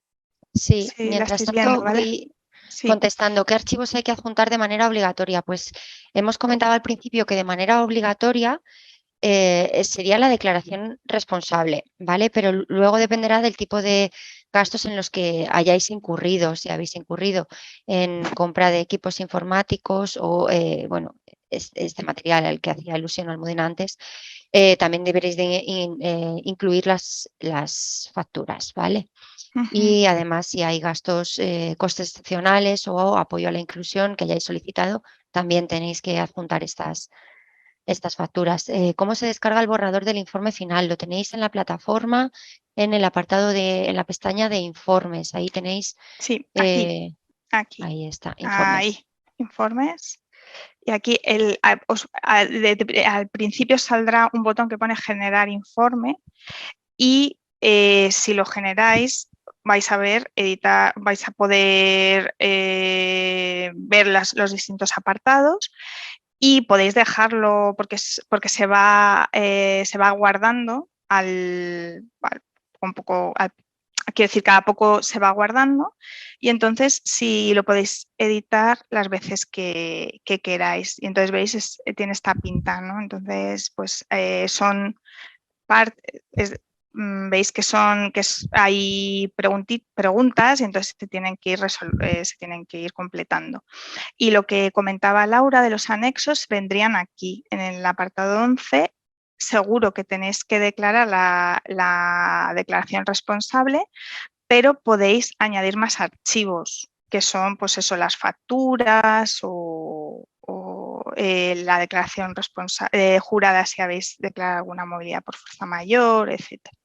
sí, Si la mientras estáis viendo, tanto ¿vale? voy Sí. contestando. ¿Qué archivos hay que adjuntar de manera obligatoria? Pues hemos comentado al principio que de manera obligatoria sería la declaración responsable, ¿vale? Pero luego dependerá del tipo de gastos en los que hayáis incurrido, si habéis incurrido en compra de equipos informáticos o, bueno, este material al que hacía alusión Almudena antes, también deberéis de incluir las facturas, ¿vale? Y además, si hay gastos, costes excepcionales o apoyo a la inclusión que hayáis solicitado, también tenéis que adjuntar estas facturas. ¿Cómo se descarga el borrador del informe final? Lo tenéis en la plataforma, en el apartado en la pestaña de informes. Ahí tenéis, Sí, aquí. ahí está, informes. Ahí, informes. Y aquí al principio saldrá un botón que pone generar informe y si lo generáis vais a ver, vais a poder ver los distintos apartados y podéis dejarlo porque se va guardando un poco quiero decir, cada poco se va guardando y entonces si lo podéis editar las veces que queráis. Y entonces veis, tiene esta pinta, ¿no? Entonces, pues son veis que hay preguntas y entonces se tienen que ir completando. Y lo que comentaba Laura de los anexos vendrían aquí, en el apartado 11. Seguro que tenéis que declarar la declaración responsable, pero podéis añadir más archivos, que son pues eso, las facturas o la declaración jurada si habéis declarado alguna movilidad por fuerza mayor, etcétera.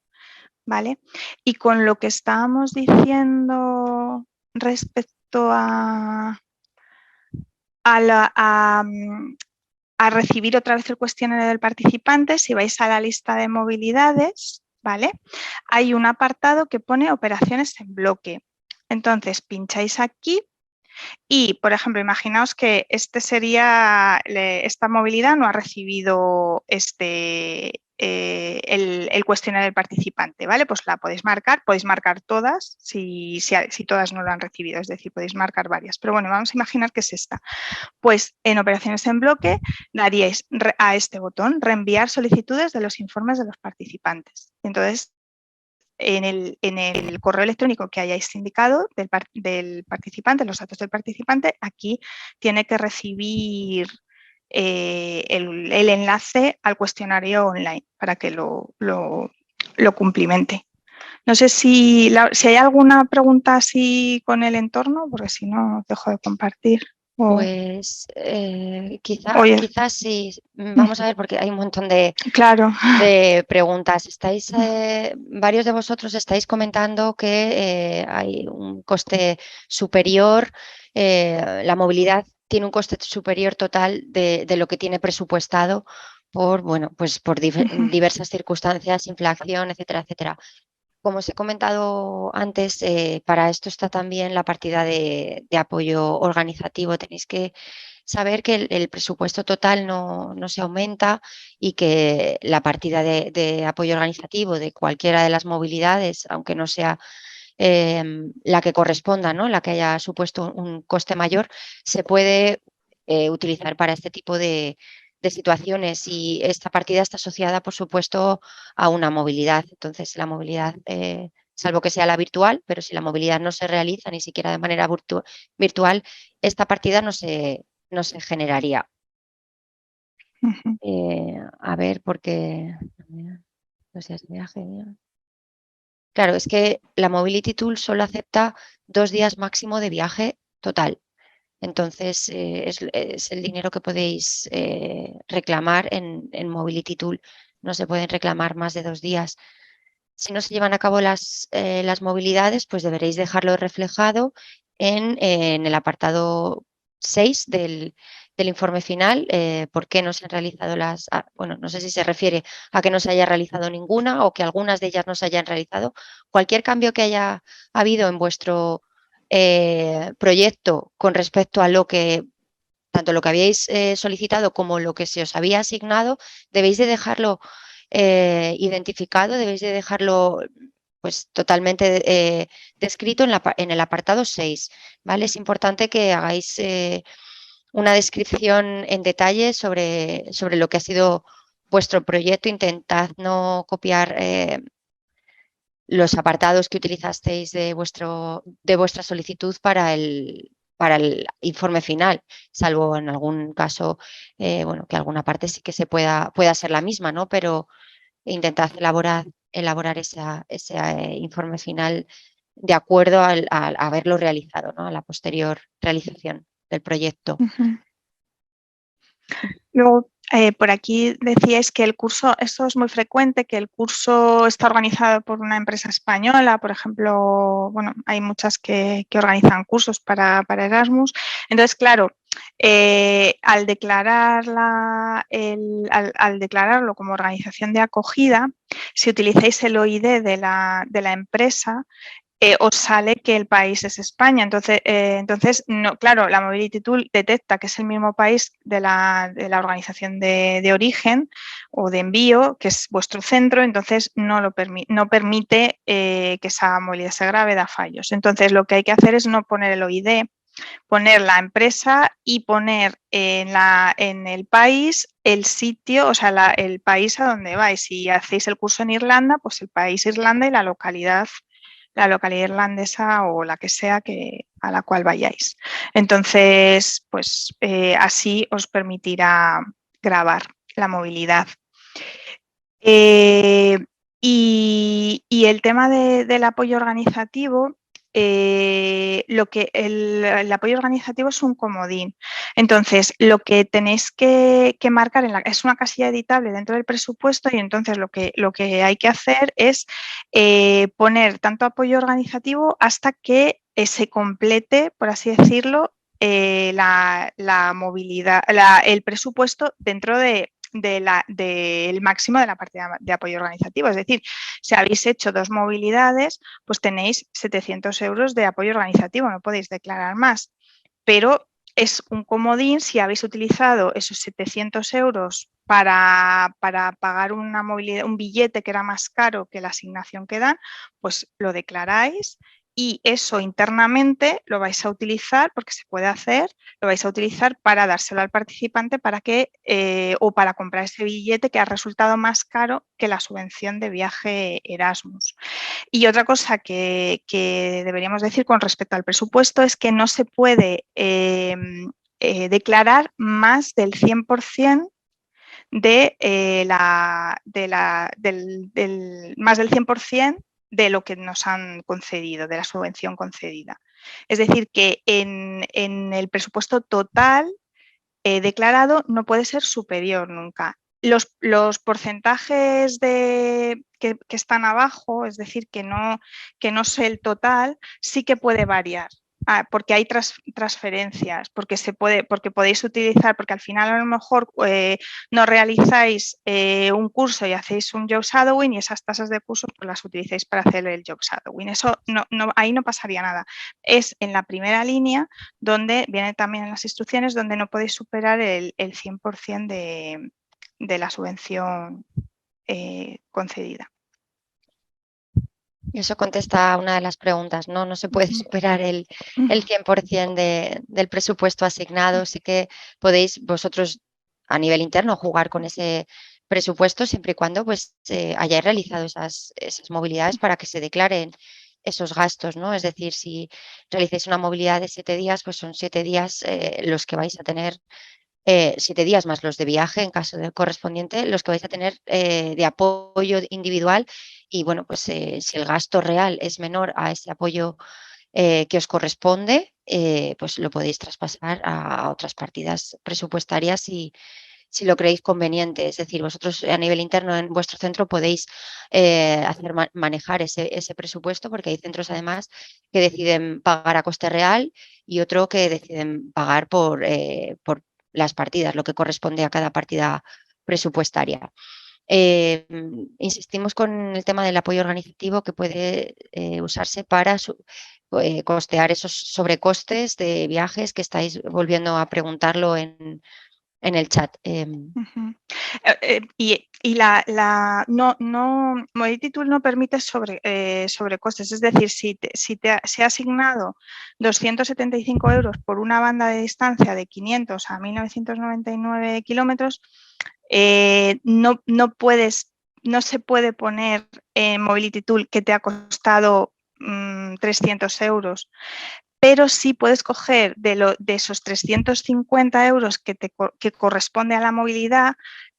¿Vale? Y con lo que estábamos diciendo respecto a recibir otra vez el cuestionario del participante, si vais a la lista de movilidades, ¿vale? Hay un apartado que pone operaciones en bloque. Entonces, pincháis aquí y, por ejemplo, imaginaos que esta movilidad no ha recibido el cuestionario del participante, ¿vale? Pues la podéis marcar todas si todas no lo han recibido, es decir, podéis marcar varias. Pero bueno, vamos a imaginar que es esta. Pues en operaciones en bloque daríais a este botón, reenviar solicitudes de los informes de los participantes. Entonces, en el correo electrónico que hayáis indicado del participante, los datos del participante, aquí tiene que recibir el enlace al cuestionario online para que lo cumplimente. No sé si hay alguna pregunta así con el entorno, porque si no, dejo de compartir. Pues Oye, quizás sí. Vamos a ver, porque hay un montón de claro. preguntas. Varios de vosotros estáis comentando que hay un coste superior, la movilidad tiene un coste superior total de lo que tiene presupuestado bueno, pues por diversas circunstancias, inflación, etcétera, etcétera. Como os he comentado antes, para esto está también la partida de apoyo organizativo. Tenéis que saber que el presupuesto total no se aumenta y que la partida de apoyo organizativo de cualquiera de las movilidades, aunque no sea la que corresponda, ¿no? La que haya supuesto un coste mayor, se puede utilizar para este tipo de situaciones, y esta partida está asociada, por supuesto, a una movilidad. Entonces, la movilidad, salvo que sea la virtual, pero si la movilidad no se realiza ni siquiera de manera virtual, esta partida no se generaría. A ver, porque los días de viaje. Claro, es que la Mobility Tool solo acepta 2 días máximo de viaje total. Entonces, es el dinero que podéis reclamar en Mobility Tool. No se pueden reclamar más de 2 días. Si no se llevan a cabo las movilidades, pues deberéis dejarlo reflejado en el apartado 6 del informe final. ¿Por qué no se han realizado bueno, no sé si se refiere a que no se haya realizado ninguna o que algunas de ellas no se hayan realizado. Cualquier cambio que haya habido en vuestro proyecto con respecto a tanto lo que habíais solicitado como lo que se os había asignado, debéis de dejarlo identificado, debéis de dejarlo pues totalmente descrito en el apartado 6, ¿vale? Es importante que hagáis una descripción en detalle sobre lo que ha sido vuestro proyecto. Intentad no copiar los apartados que utilizasteis de vuestra solicitud para el informe final, salvo en algún caso, bueno, que alguna parte sí que pueda ser la misma, ¿no? Pero intentad elaborar ese informe final de acuerdo a haberlo realizado, ¿no? A la posterior realización del proyecto. Luego, por aquí decíais que el curso, esto es muy frecuente, que el curso está organizado por una empresa española, por ejemplo, bueno, hay muchas que organizan cursos para Erasmus. Entonces, claro, al declararlo como organización de acogida, si utilizáis el OID de la empresa, os sale que el país es España. Entonces no, claro, la Mobility Tool detecta que es el mismo país de la organización de origen o de envío, que es vuestro centro, entonces no permite que esa movilidad se grabe, da fallos. Entonces lo que hay que hacer es no poner el OID, poner la empresa y poner en el país el sitio, o sea, el país a donde vais. Si hacéis el curso en Irlanda, pues el país Irlanda y la localidad irlandesa o la que sea a la cual vayáis. Entonces, pues así os permitirá grabar la movilidad. Y el tema del apoyo organizativo, el apoyo organizativo es un comodín. Entonces, lo que tenéis que marcar es una casilla editable dentro del presupuesto, y entonces lo que hay que hacer es poner tanto apoyo organizativo hasta que se complete, por así decirlo, la movilidad, el presupuesto dentro del máximo de la partida de apoyo organizativo. Es decir, si habéis hecho 2 movilidades, pues tenéis 700 euros de apoyo organizativo, no podéis declarar más. Pero es un comodín si habéis utilizado esos 700 euros para pagar una movilidad, un billete que era más caro que la asignación que dan, pues lo declaráis y eso internamente lo vais a utilizar, porque se puede hacer, lo vais a utilizar para dárselo al participante o para comprar ese billete que ha resultado más caro que la subvención de viaje Erasmus. Y otra cosa que deberíamos decir con respecto al presupuesto es que no se puede declarar más del 100% más del 100% de lo que nos han concedido, de la subvención concedida. Es decir, que en el presupuesto total declarado no puede ser superior nunca. Los porcentajes que están abajo, es decir, que no es el total, sí que puede variar. Porque hay transferencias, porque podéis utilizar, porque al final a lo mejor no realizáis un curso y hacéis un job shadowing y esas tasas de curso pues las utilicéis para hacer el job shadowing. Eso ahí no pasaría nada. Es en la primera línea donde viene también en las instrucciones donde no podéis superar el 100% de la subvención concedida. Eso contesta una de las preguntas, ¿no? No se puede superar el 100% del presupuesto asignado. Sí que podéis vosotros a nivel interno jugar con ese presupuesto siempre y cuando pues, hayáis realizado esas movilidades para que se declaren esos gastos, ¿no? Es decir, si realicéis una movilidad de 7 días, pues son 7 días los que vais a tener 7 días más los de viaje, en caso del correspondiente, los que vais a tener de apoyo individual. Y bueno, pues si el gasto real es menor a ese apoyo que os corresponde, pues lo podéis traspasar a otras partidas presupuestarias si lo creéis conveniente. Es decir, vosotros a nivel interno en vuestro centro podéis manejar ese presupuesto, porque hay centros además que deciden pagar a coste real y otro que deciden pagar por las partidas, lo que corresponde a cada partida presupuestaria. Insistimos con el tema del apoyo organizativo que puede usarse para costear esos sobrecostes de viajes que estáis volviendo a preguntarlo en el chat. Mobility Tool no permite sobrecostes, es decir, si se ha asignado 275 euros por una banda de distancia de 500 a 1999 kilómetros, no se puede poner en Mobility Tool que te ha costado 300 euros, pero sí puedes coger de esos 350 euros que corresponde a la movilidad,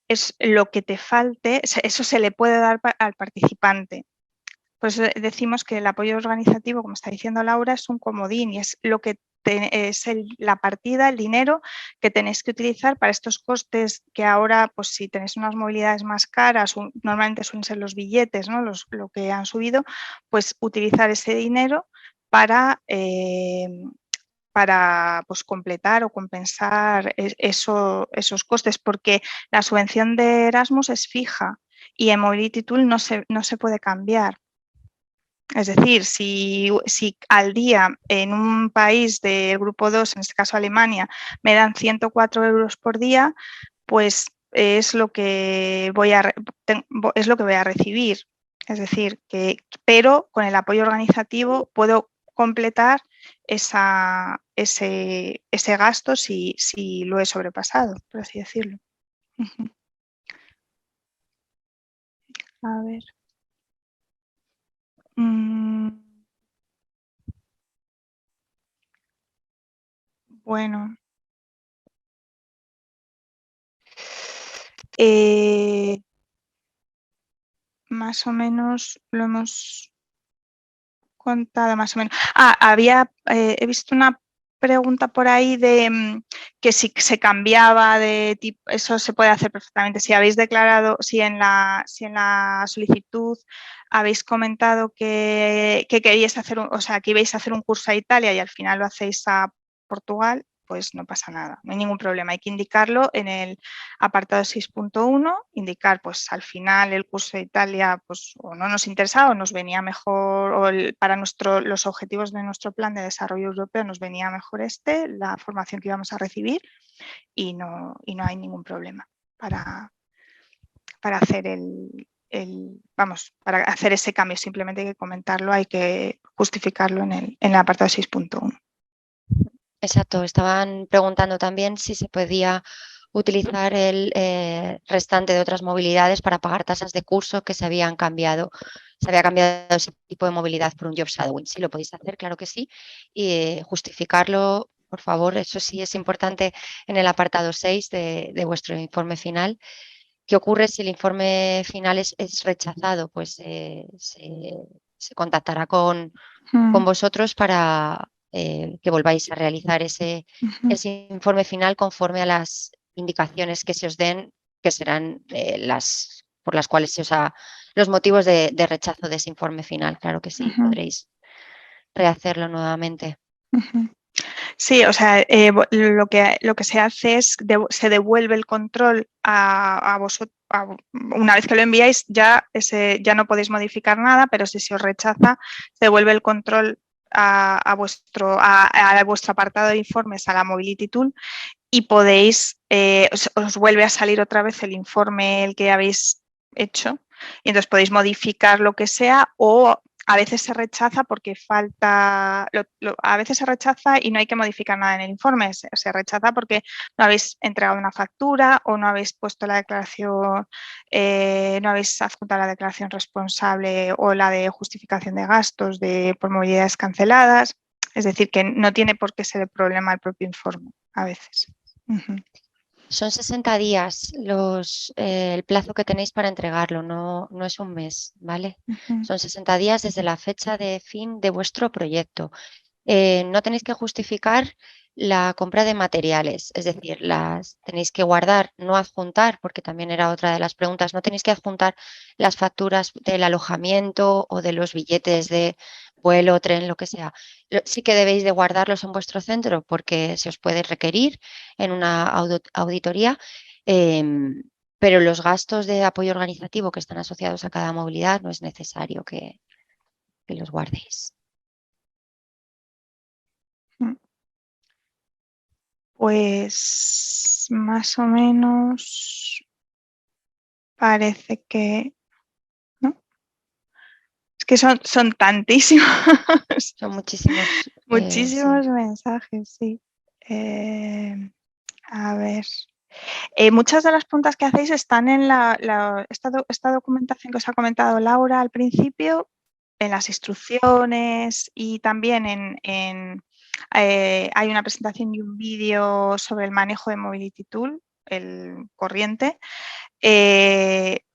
es lo que te falte, eso se le puede dar al participante. Pues decimos que el apoyo organizativo, como está diciendo Laura, es un comodín y es lo que es la partida, el dinero que tenéis que utilizar para estos costes que ahora, pues si tenéis unas movilidades más caras, normalmente suelen ser los billetes, ¿no? Lo que han subido, pues utilizar ese dinero para pues, completar o compensar esos costes, porque la subvención de Erasmus es fija y en Mobility Tool no se puede cambiar. Es decir, si al día en un país del grupo 2, en este caso Alemania, me dan 104 euros por día, pues es lo que voy a recibir. Es decir, pero con el apoyo organizativo puedo completar ese gasto si lo he sobrepasado, por así decirlo. A ver. Bueno. Más o menos lo hemos contado más o menos. He visto una pregunta por ahí de que si se cambiaba de tipo, eso se puede hacer perfectamente. Si habéis declarado, si en la solicitud habéis comentado que queríais hacer, que ibais a hacer un curso a Italia y al final lo hacéis a Portugal, pues no pasa nada, no hay ningún problema. Hay que indicarlo en el apartado 6.1, indicar pues al final el curso de Italia pues o no nos interesaba o nos venía mejor, o para los objetivos de nuestro plan de desarrollo europeo nos venía mejor la formación que íbamos a recibir y no hay ningún problema para hacer para hacer ese cambio. Simplemente hay que comentarlo, hay que justificarlo en el apartado 6.1. Exacto, estaban preguntando también si se podía utilizar el restante de otras movilidades para pagar tasas de curso que se habían cambiado. Se había cambiado ese tipo de movilidad por un job shadowing. Sí, lo podéis hacer, claro que sí. Y justificarlo, por favor, eso sí es importante en el apartado 6 de vuestro informe final. ¿Qué ocurre si el informe final es rechazado? Pues se se contactará con vosotros para que volváis a realizar ese informe final conforme a las indicaciones que se os den, que serán por las cuales se os los motivos de rechazo de ese informe final. Claro que sí, podréis rehacerlo nuevamente. Sí, o sea, lo que se hace es se devuelve el control a vosotros. Una vez que lo enviáis, ya no podéis modificar nada, pero si se os rechaza, se devuelve el control a vuestro apartado de informes, a la Mobility Tool, y podéis, os vuelve a salir otra vez el informe el que habéis hecho, y entonces podéis modificar lo que sea, o a veces se rechaza porque falta, a veces se rechaza y no hay que modificar nada en el informe, se rechaza porque no habéis entregado una factura o no habéis puesto la declaración, no habéis adjuntado la declaración responsable o la de justificación de gastos por movilidades canceladas. Es decir, que no tiene por qué ser el problema el propio informe a veces. Son 60 días el plazo que tenéis para entregarlo, no es un mes, ¿vale? Son 60 días desde la fecha de fin de vuestro proyecto. No tenéis que justificar la compra de materiales, es decir, las tenéis que guardar, no adjuntar, porque también era otra de las preguntas, no tenéis que adjuntar las facturas del alojamiento o de los billetes de vuelo, tren, lo que sea. Sí que debéis de guardarlos en vuestro centro porque se os puede requerir en una auditoría, pero los gastos de apoyo organizativo que están asociados a cada movilidad no es necesario que los guardéis. Pues más o menos parece que... ¿no? Es que son tantísimos. Son muchísimos. Muchísimos Sí. mensajes, sí. A ver. Muchas de las preguntas que hacéis están en esta documentación que os ha comentado Laura al principio, en las instrucciones, y también hay una presentación y un vídeo sobre el manejo de Mobility Tool, el corriente.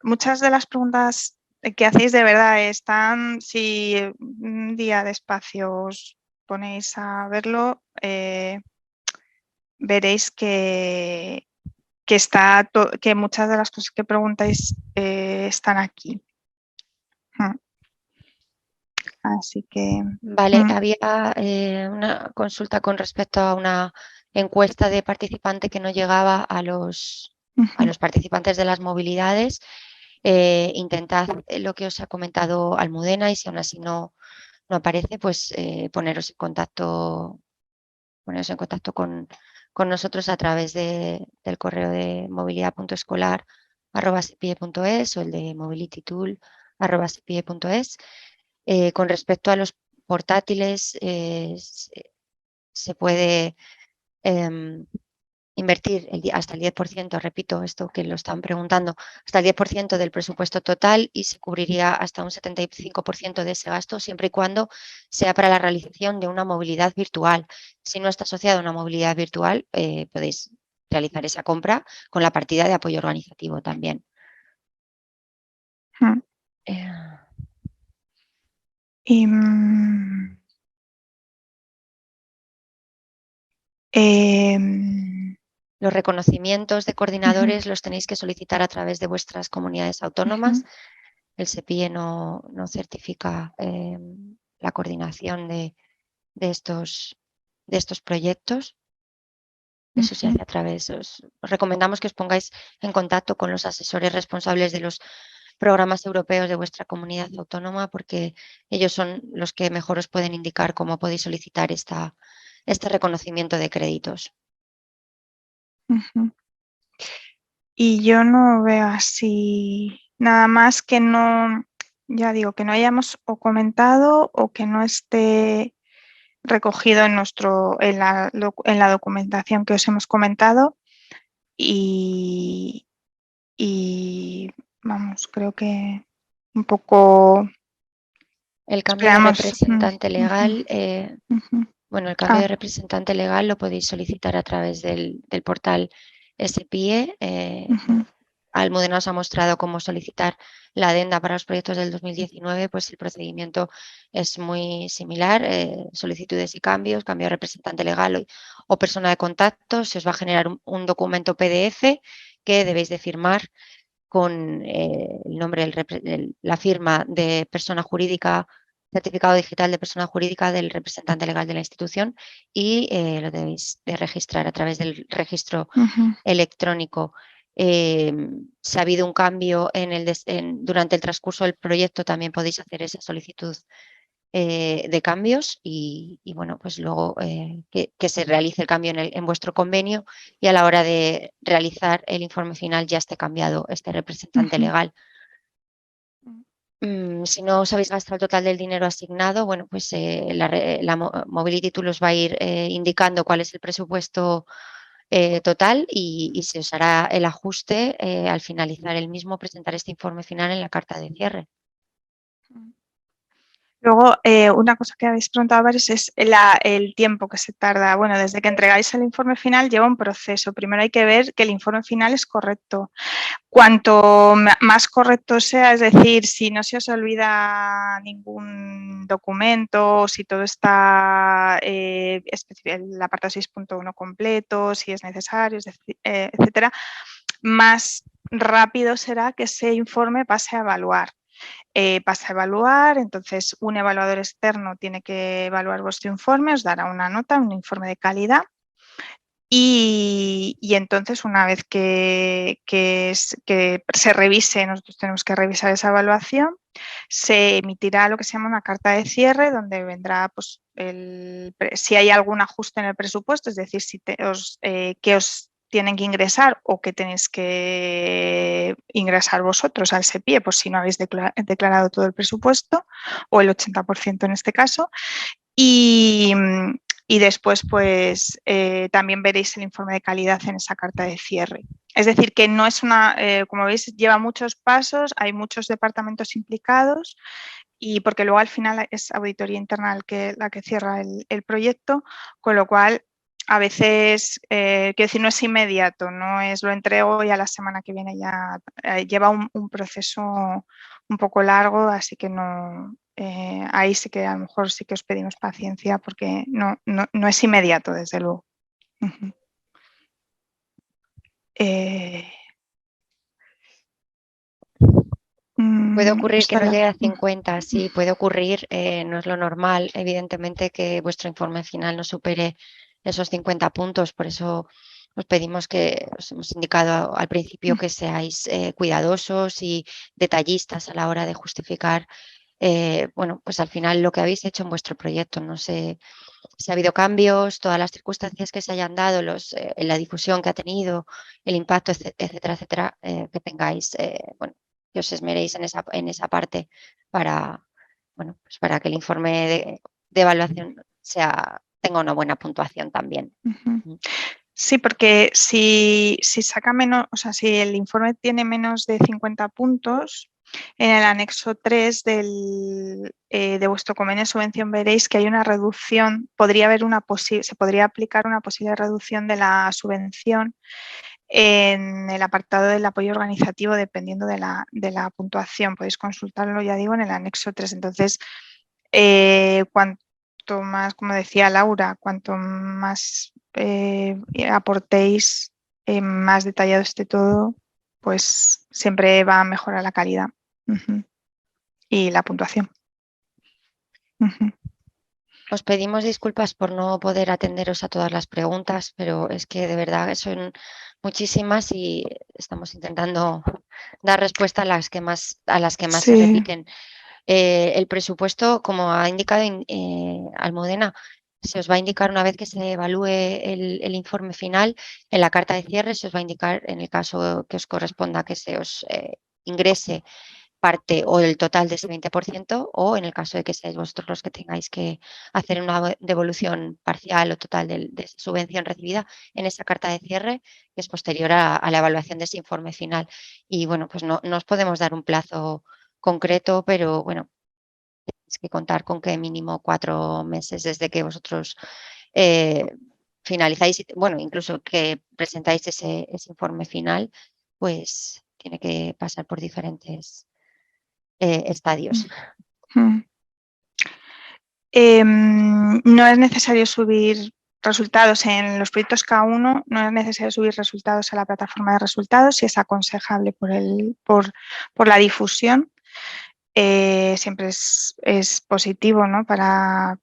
Muchas de las preguntas que hacéis de verdad están, si un día despacio os ponéis a verlo, veréis que muchas de las cosas que preguntáis están aquí. Así que... Vale, había una consulta con respecto a una encuesta de participante que no llegaba a los participantes de las movilidades. Intentad lo que os ha comentado Almudena, y si aún así no aparece, pues poneros en contacto con nosotros a través del correo de movilidad.escolar@sepie.es o el de mobilitytool@sepie.es. Con respecto a los portátiles, se puede invertir hasta el 10%, repito, esto que lo están preguntando, hasta el 10% del presupuesto total, y se cubriría hasta un 75% de ese gasto, siempre y cuando sea para la realización de una movilidad virtual. Si no está asociada a una movilidad virtual, podéis realizar esa compra con la partida de apoyo organizativo también. Los reconocimientos de coordinadores los tenéis que solicitar a través de vuestras comunidades autónomas. El SEPIE no certifica la coordinación de estos proyectos. Eso se hace a través. Os recomendamos que os pongáis en contacto con los asesores responsables de los programas europeos de vuestra comunidad autónoma, porque ellos son los que mejor os pueden indicar cómo podéis solicitar este reconocimiento de créditos. Y yo no veo así nada más que no, ya digo, que no hayamos o comentado o que no esté recogido en la documentación que os hemos comentado, y vamos, creo que un poco... El cambio de representante legal, bueno, el cambio de representante legal lo podéis solicitar a través del portal SPIE, Almudena os ha mostrado cómo solicitar la adenda para los proyectos del 2019, pues el procedimiento es muy similar, solicitudes y cambios, cambio de representante legal o persona de contacto, se os va a generar un documento PDF que debéis de firmar con el nombre, la firma de persona jurídica, certificado digital de persona jurídica del representante legal de la institución y lo debéis de registrar a través del registro electrónico. Si ha habido un cambio durante el transcurso del proyecto, también podéis hacer esa solicitud de cambios y bueno, pues luego que se realice el cambio en vuestro convenio y a la hora de realizar el informe final ya esté cambiado este representante legal. Si no os habéis gastado el total del dinero asignado, bueno, pues la Mobility Tool os va a ir indicando cuál es el presupuesto total y se os hará el ajuste al finalizar el mismo, presentar este informe final en la carta de cierre. Luego, una cosa que habéis preguntado varios es el tiempo que se tarda. Bueno, desde que entregáis el informe final lleva un proceso. Primero hay que ver que el informe final es correcto. Cuanto más correcto sea, es decir, si no se os olvida ningún documento, si todo está el apartado 6.1 completo, si es necesario, etcétera, más rápido será que ese informe pase a evaluar. Pasa a evaluar, entonces un evaluador externo tiene que evaluar vuestro informe, os dará una nota, un informe de calidad y entonces una vez que se revise, nosotros tenemos que revisar esa evaluación, se emitirá lo que se llama una carta de cierre donde vendrá pues, si hay algún ajuste en el presupuesto, es decir, si que os tienen que ingresar o que tenéis que ingresar vosotros al SEPIE, pues si no habéis declarado todo el presupuesto o el 80% en este caso. Y después, pues también veréis el informe de calidad en esa carta de cierre. Es decir, que no es como veis, lleva muchos pasos, hay muchos departamentos implicados y porque luego al final es auditoría interna la que cierra el proyecto, con lo cual a veces, quiero decir, no es inmediato, no es lo entrego y a la semana que viene ya lleva un proceso un poco largo, así que no, ahí sí que a lo mejor sí que os pedimos paciencia porque no es inmediato, desde luego. Puede ocurrir que no llegue a 50, sí, puede ocurrir, no es lo normal, evidentemente, que vuestro informe final no supere esos 50 puntos, por eso os pedimos que, os hemos indicado al principio que seáis cuidadosos y detallistas a la hora de justificar, bueno, pues al final lo que habéis hecho en vuestro proyecto, no sé si ha habido cambios, todas las circunstancias que se hayan dado, la difusión que ha tenido, el impacto, etcétera, etcétera, que tengáis, bueno, que os esmeréis en esa parte para, bueno, pues para que el informe de evaluación tenga una buena puntuación también. Sí, porque si saca menos, o sea, si el informe tiene menos de 50 puntos, en el anexo 3 de vuestro convenio de subvención veréis que hay una reducción, se podría aplicar una posible reducción de la subvención en el apartado del apoyo organizativo dependiendo de la puntuación. Podéis consultarlo, ya digo, en el anexo 3. Entonces, cuanto más, como decía Laura, cuanto más aportéis, más detallado esté todo, pues siempre va a mejorar la calidad y la puntuación. Os pedimos disculpas por no poder atenderos a todas las preguntas, pero es que de verdad son muchísimas y estamos intentando dar respuesta a las que más Sí. se repiten. El presupuesto, como ha indicado Almudena, se os va a indicar una vez que se evalúe el informe final, en la carta de cierre se os va a indicar, en el caso que os corresponda que se os ingrese parte o el total de ese 20% o en el caso de que seáis vosotros los que tengáis que hacer una devolución parcial o total de esa subvención recibida en esa carta de cierre que es posterior a la evaluación de ese informe final. Y bueno, pues no os podemos dar un plazo concreto, pero bueno, tenéis que contar con que mínimo 4 meses desde que vosotros finalizáis, bueno, incluso que presentáis ese informe final, pues tiene que pasar por diferentes estadios. No es necesario subir resultados en los proyectos K1, no es necesario subir resultados a la plataforma de resultados, si es aconsejable por la difusión. Siempre es positivo, ¿no? para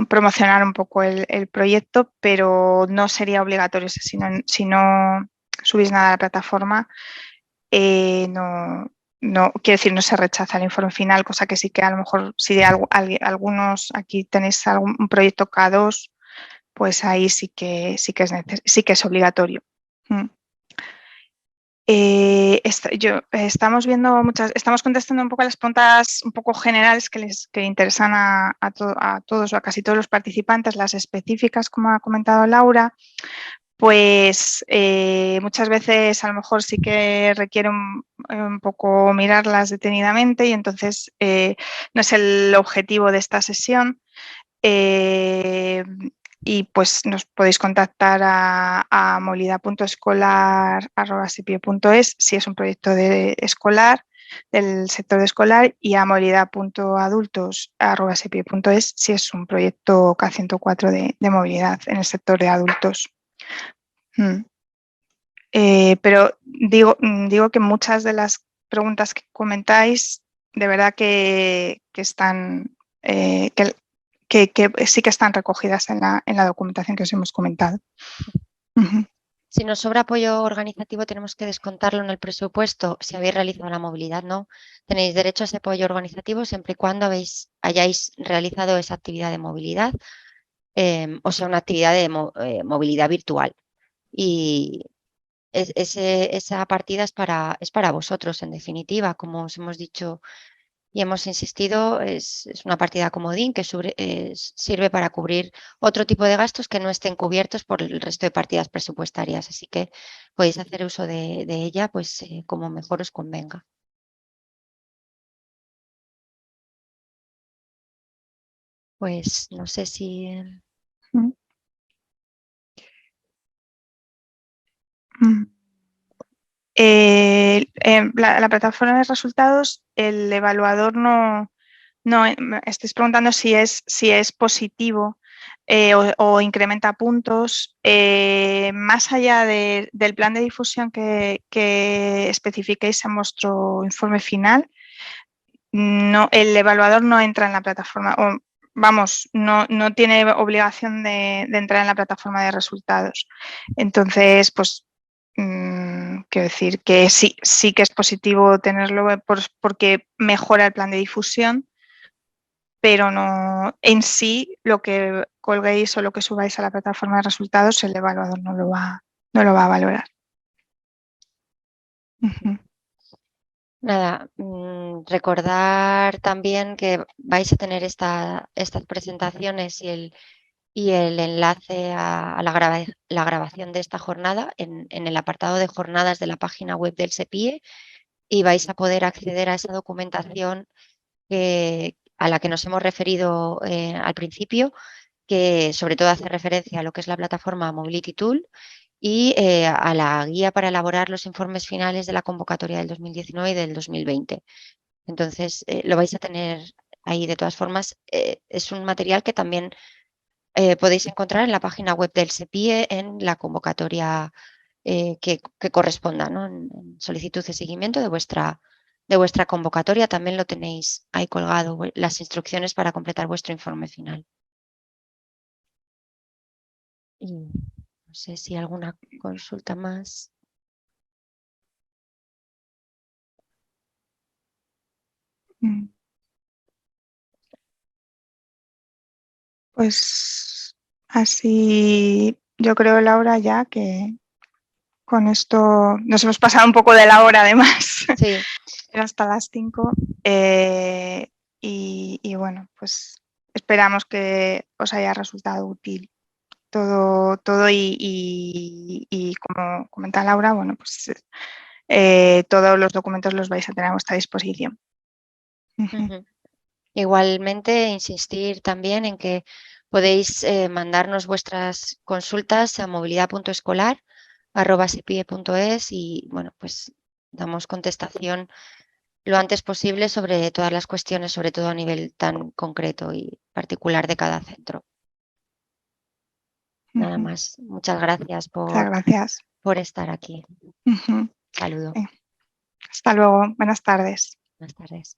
promocionar un poco el proyecto, pero no sería obligatorio. Si no subís nada a la plataforma, no, quiero decir, no se rechaza el informe final, cosa que sí que a lo mejor si de algunos aquí tenéis un proyecto K2, pues ahí sí que es obligatorio. Estamos viendo estamos contestando un poco a las preguntas un poco generales que interesan a todos o a casi todos los participantes, las específicas, como ha comentado Laura. Pues muchas veces a lo mejor sí que requiere un poco mirarlas detenidamente y entonces no es el objetivo de esta sesión. Y pues nos podéis contactar a movilidad.escolar@sepie.es si es un proyecto escolar, del sector de escolar, y a movilidad.adultos@sepie.es si es un proyecto K104 de movilidad en el sector de adultos. Pero digo que muchas de las preguntas que comentáis, de verdad que están, que sí que están recogidas en la documentación que os hemos comentado. Si nos sobra apoyo organizativo, tenemos que descontarlo en el presupuesto. Si habéis realizado la movilidad, no. Tenéis derecho a ese apoyo organizativo siempre y cuando hayáis realizado esa actividad de movilidad, o sea, una actividad de movilidad virtual. Y esa partida es para vosotros, en definitiva, como os hemos dicho y hemos insistido, es una partida comodín que sirve para cubrir otro tipo de gastos que no estén cubiertos por el resto de partidas presupuestarias. Así que podéis hacer uso de ella pues, como mejor os convenga. Pues no sé si... La plataforma de resultados, el evaluador no estáis preguntando si es positivo o incrementa puntos. Más allá del plan de difusión que especifiquéis en vuestro informe final, el evaluador no entra en la plataforma, no tiene obligación de entrar en la plataforma de resultados. Entonces, pues quiero decir que sí que es positivo tenerlo porque mejora el plan de difusión, pero no en sí lo que colguéis o lo que subáis a la plataforma de resultados, el evaluador no lo va a valorar. Nada, recordar también que vais a tener estas presentaciones y el enlace a la grabación de esta jornada en el apartado de jornadas de la página web del SEPIE, y vais a poder acceder a esa documentación a la que nos hemos referido al principio, que sobre todo hace referencia a lo que es la plataforma Mobility Tool y a la guía para elaborar los informes finales de la convocatoria del 2019 y del 2020. Entonces, lo vais a tener ahí de todas formas. Es un material que también podéis encontrar en la página web del SEPIE en la convocatoria que corresponda, ¿no? En solicitud de seguimiento de vuestra convocatoria también lo tenéis ahí colgado, las instrucciones para completar vuestro informe final. Y no sé si alguna consulta más. Pues así yo creo, Laura, ya que con esto nos hemos pasado un poco de la hora además. Sí. Era hasta las 5. Y bueno, pues esperamos que os haya resultado útil todo y como comenta Laura, bueno, pues todos los documentos los vais a tener a vuestra disposición. Igualmente, insistir también en que podéis mandarnos vuestras consultas a movilidad.escolar@sepie.es y bueno, pues damos contestación lo antes posible sobre todas las cuestiones, sobre todo a nivel tan concreto y particular de cada centro. Nada más. Muchas gracias Muchas gracias. por estar aquí. Saludo. Hasta luego. Buenas tardes. Buenas tardes.